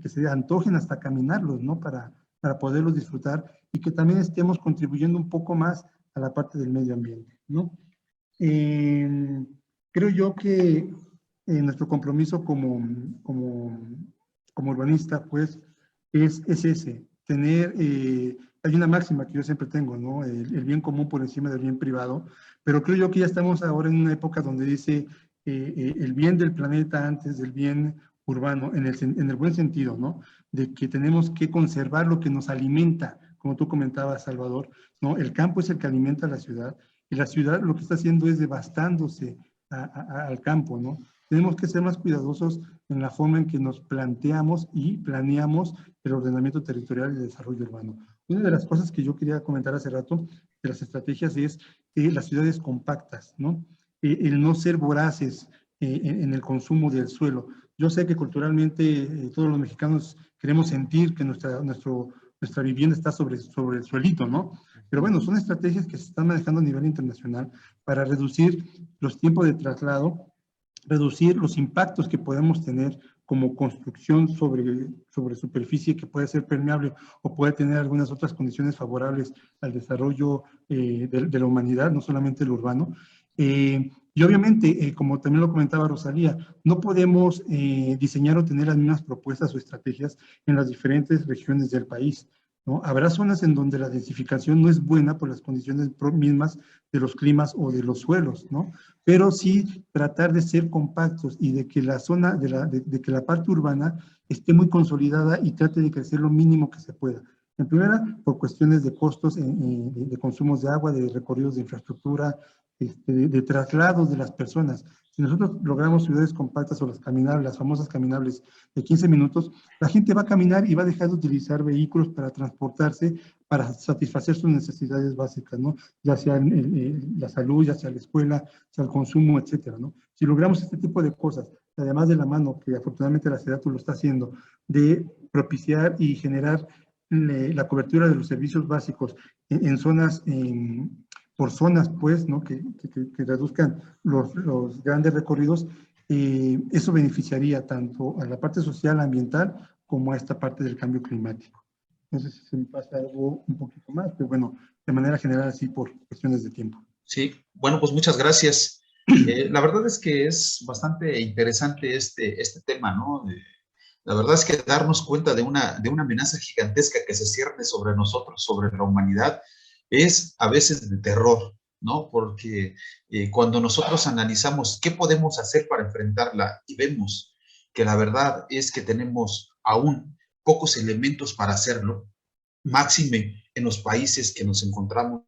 se antojen hasta caminarlos, ¿no? Para poderlos disfrutar y que también estemos contribuyendo un poco más a la parte del medio ambiente, ¿no? Creo yo que nuestro compromiso como urbanista, pues, es ese, tener, hay una máxima que yo siempre tengo, ¿no? El bien común por encima del bien privado, pero creo yo que ya estamos ahora en una época donde dice el bien del planeta antes del bien urbano, en el buen sentido, ¿no? De que tenemos que conservar lo que nos alimenta, como tú comentabas, Salvador, ¿no? El campo es el que alimenta a la ciudad, y la ciudad lo que está haciendo es devastándose al campo, ¿no? Tenemos que ser más cuidadosos en la forma en que nos planteamos y planeamos el ordenamiento territorial y el desarrollo urbano. Una de las cosas que yo quería comentar hace rato de las estrategias es las ciudades compactas, ¿no? El no ser voraces en el consumo del suelo. Yo sé que culturalmente todos los mexicanos queremos sentir que nuestra vivienda está sobre el suelito, ¿no? Pero bueno, son estrategias que se están manejando a nivel internacional para reducir los tiempos de traslado, reducir los impactos que podemos tener como construcción sobre superficie que puede ser permeable o puede tener algunas otras condiciones favorables al desarrollo de la humanidad, no solamente el urbano. Y obviamente, como también lo comentaba Rosalía, no podemos diseñar o tener las mismas propuestas o estrategias en las diferentes regiones del país, ¿no? Habrá zonas en donde la densificación no es buena por las condiciones mismas de los climas o de los suelos, ¿no? Pero sí tratar de ser compactos y de que la zona, de que la parte urbana esté muy consolidada y trate de crecer lo mínimo que se pueda. En primera, por cuestiones de costos de consumos de agua, de recorridos de infraestructura, de traslados de las personas. Si nosotros logramos ciudades compactas o las famosas caminables de 15 minutos, la gente va a caminar y va a dejar de utilizar vehículos para transportarse, para satisfacer sus necesidades básicas, ¿no? Ya sea la salud, ya sea la escuela, sea el consumo, etcétera, ¿no? Si logramos este tipo de cosas, además de la mano, que afortunadamente la SEDATU lo está haciendo, de propiciar y generar la cobertura de los servicios básicos en zonas, por zonas, pues, ¿no? Que reduzcan los grandes recorridos, eso beneficiaría tanto a la parte social, ambiental, como a esta parte del cambio climático. No sé si se me pasa algo un poquito más, pero bueno, de manera general así por cuestiones de tiempo. Sí, bueno, pues muchas gracias. La verdad es que es bastante interesante este tema, ¿no? La verdad es que darnos cuenta de una amenaza gigantesca que se cierne sobre nosotros, sobre la humanidad, es a veces de terror, ¿no? Porque cuando nosotros analizamos qué podemos hacer para enfrentarla y vemos que la verdad es que tenemos aún pocos elementos para hacerlo, máxime en los países que nos encontramos,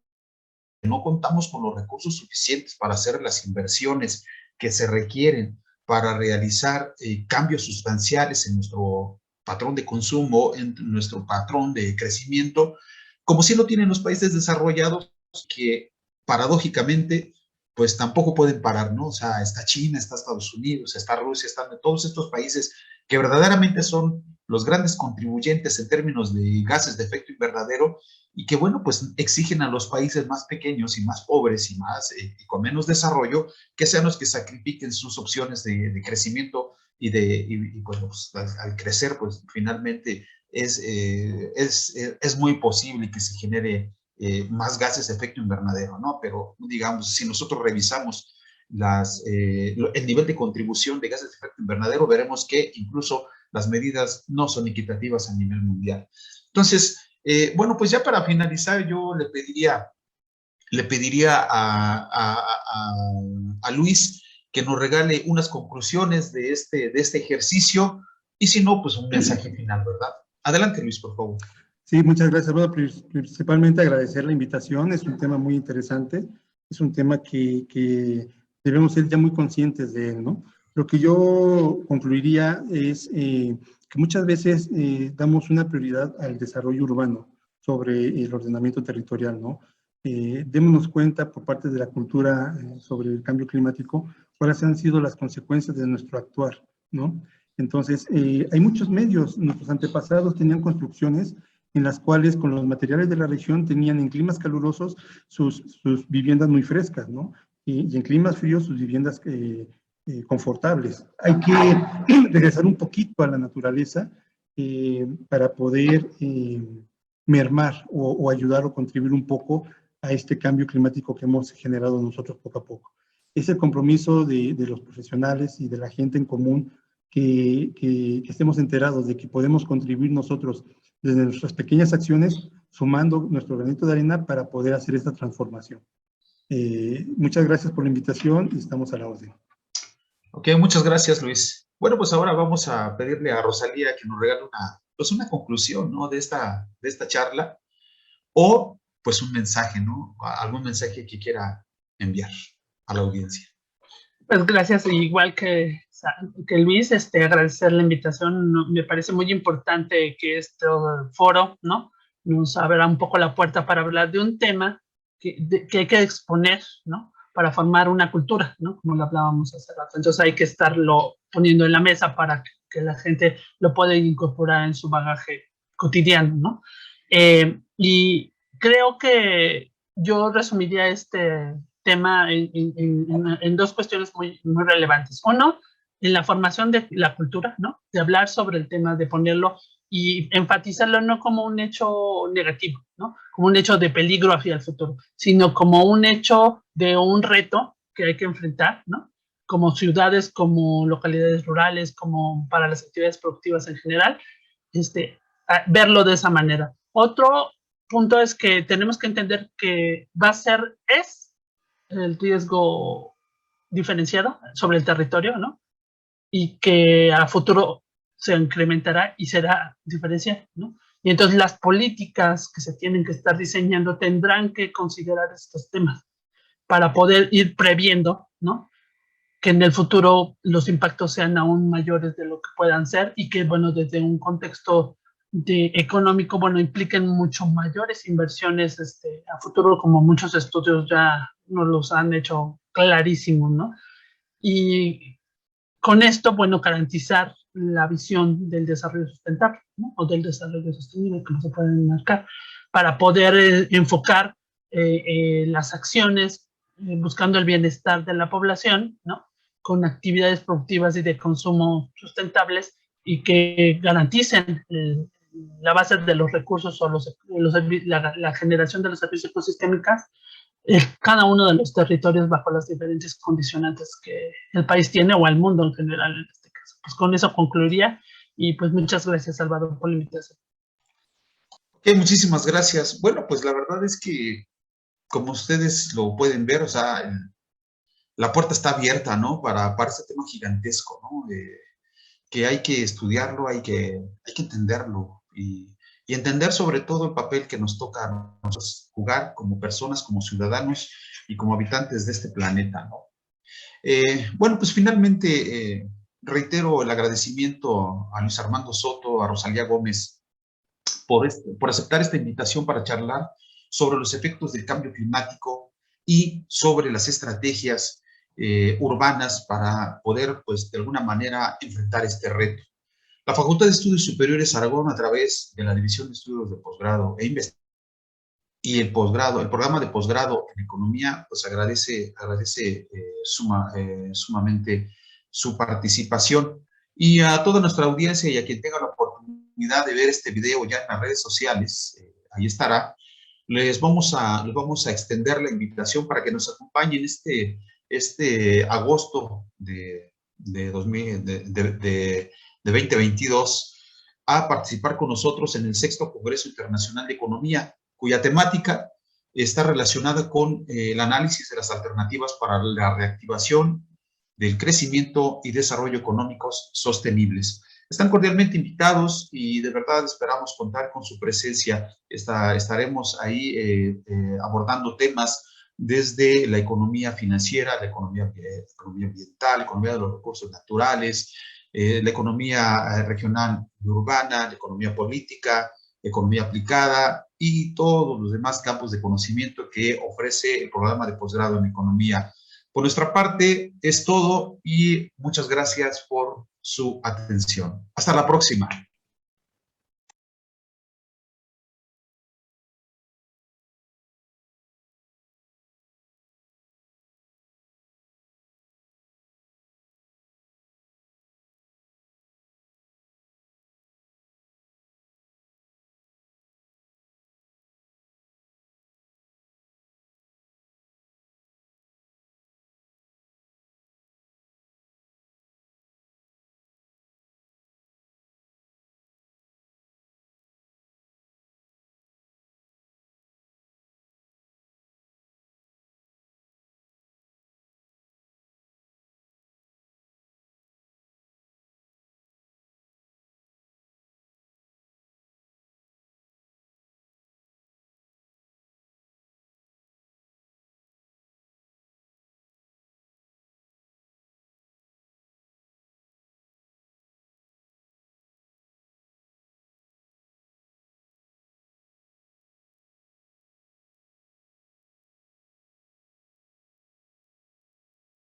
no contamos con los recursos suficientes para hacer las inversiones que se requieren para realizar cambios sustanciales en nuestro patrón de consumo, en nuestro patrón de crecimiento, como si lo tienen los países desarrollados, que paradójicamente pues tampoco pueden parar, ¿no? O sea, está China, está Estados Unidos, está Rusia, están todos estos países que verdaderamente son los grandes contribuyentes en términos de gases de efecto invernadero, y que, bueno, pues exigen a los países más pequeños y más pobres y y con menos desarrollo, que sean los que sacrifiquen sus opciones de crecimiento bueno, pues al crecer, pues finalmente es muy posible que se genere más gases de efecto invernadero, ¿no? Pero, digamos, si nosotros revisamos el nivel de contribución de gases de efecto invernadero, veremos que incluso las medidas no son equitativas a nivel mundial. Entonces, bueno, pues ya para finalizar, yo le pediría a Luis que nos regale unas conclusiones de este ejercicio, y si no, pues un mensaje final, ¿verdad? Adelante, Luis, por favor. Sí, muchas gracias. Bueno, principalmente agradecer la invitación. Es un tema muy interesante. Es un tema que debemos ser ya muy conscientes de él, ¿no? Lo que yo concluiría es que muchas veces damos una prioridad al desarrollo urbano sobre el ordenamiento territorial, ¿no? Démonos cuenta por parte de la cultura sobre el cambio climático cuáles han sido las consecuencias de nuestro actuar, ¿no? Entonces, hay muchos medios. Nuestros antepasados tenían construcciones en las cuales con los materiales de la región tenían en climas calurosos sus viviendas muy frescas, ¿no? Y en climas fríos sus viviendas confortables. Hay que regresar un poquito a la naturaleza para poder mermar o ayudar o contribuir un poco a este cambio climático que hemos generado nosotros poco a poco. Es el compromiso de los profesionales y de la gente en común que estemos enterados de que podemos contribuir nosotros desde nuestras pequeñas acciones, sumando nuestro granito de arena para poder hacer esta transformación. Muchas gracias por la invitación y estamos a la orden. Ok, muchas gracias, Luis. Bueno, pues ahora vamos a pedirle a Rosalía que nos regale una conclusión, ¿no? de esta charla, o pues un mensaje, ¿no? Algún mensaje que quiera enviar a la audiencia. Pues gracias, igual que Luis, agradecer la invitación. Me parece muy importante que este foro, ¿no?, nos abra un poco la puerta para hablar de un tema que hay que exponer, ¿no?, para formar una cultura, ¿no?, como lo hablábamos hace rato. Entonces hay que estarlo poniendo en la mesa para que la gente lo pueda incorporar en su bagaje cotidiano, ¿no? Y creo que yo resumiría este tema en dos cuestiones muy relevantes. Uno, en la formación de la cultura, ¿no?, de hablar sobre el tema, de ponerlo y enfatizarlo no como un hecho negativo, ¿no?, como un hecho de peligro hacia el futuro, sino como un hecho de un reto que hay que enfrentar, ¿no?, como ciudades, como localidades rurales, como para las actividades productivas en general, verlo de esa manera. Otro punto es que tenemos que entender que es el riesgo diferenciado sobre el territorio, ¿no?, y que a futuro se incrementará y será diferencial, ¿no? Y entonces las políticas que se tienen que estar diseñando tendrán que considerar estos temas para poder ir previendo, ¿no?, que en el futuro los impactos sean aún mayores de lo que puedan ser, y que, bueno, desde un contexto económico, bueno, impliquen mucho mayores inversiones a futuro, como muchos estudios ya nos los han hecho clarísimos, ¿no? Y con esto, bueno, garantizar la visión del desarrollo sustentable, ¿no?, o del desarrollo sostenible, como se pueden marcar, para poder enfocar las acciones buscando el bienestar de la población, ¿no?, con actividades productivas y de consumo sustentables y que garanticen la base de los recursos o la generación de los servicios ecosistémicos en cada uno de los territorios bajo las diferentes condicionantes que el país tiene o el mundo en general en este caso. Pues con eso concluiría y pues muchas gracias, Salvador, por la invitación. Ok, muchísimas gracias. Bueno, pues la verdad es que, como ustedes lo pueden ver, o sea, la puerta está abierta, ¿no? Para este tema gigantesco, ¿no? Que hay que estudiarlo, hay que entenderlo y entender sobre todo el papel que nos toca a nosotros jugar como personas, como ciudadanos y como habitantes de este planeta, ¿no? Bueno, pues finalmente reitero el agradecimiento a Luis Armando Soto, a Rosalía Gómez, por aceptar esta invitación para charlar sobre los efectos del cambio climático y sobre las estrategias urbanas para poder, pues, de alguna manera enfrentar este reto. La Facultad de Estudios Superiores Aragón, a través de la División de Estudios de Posgrado e Investigación y el programa de posgrado en Economía, pues agradece sumamente su participación. Y a toda nuestra audiencia y a quien tenga la oportunidad de ver este video ya en las redes sociales, ahí estará, les vamos a extender la invitación para que nos acompañen este agosto de 2022 a participar con nosotros en el 6º Congreso Internacional de Economía, cuya temática está relacionada con el análisis de las alternativas para la reactivación del crecimiento y desarrollo económicos sostenibles. Están cordialmente invitados y de verdad esperamos contar con su presencia. Estaremos ahí abordando temas desde la economía financiera, la economía ambiental, la economía de los recursos naturales, la economía regional y urbana, la economía política, economía aplicada y todos los demás campos de conocimiento que ofrece el programa de posgrado en economía. Por nuestra parte es todo y muchas gracias por su atención. Hasta la próxima.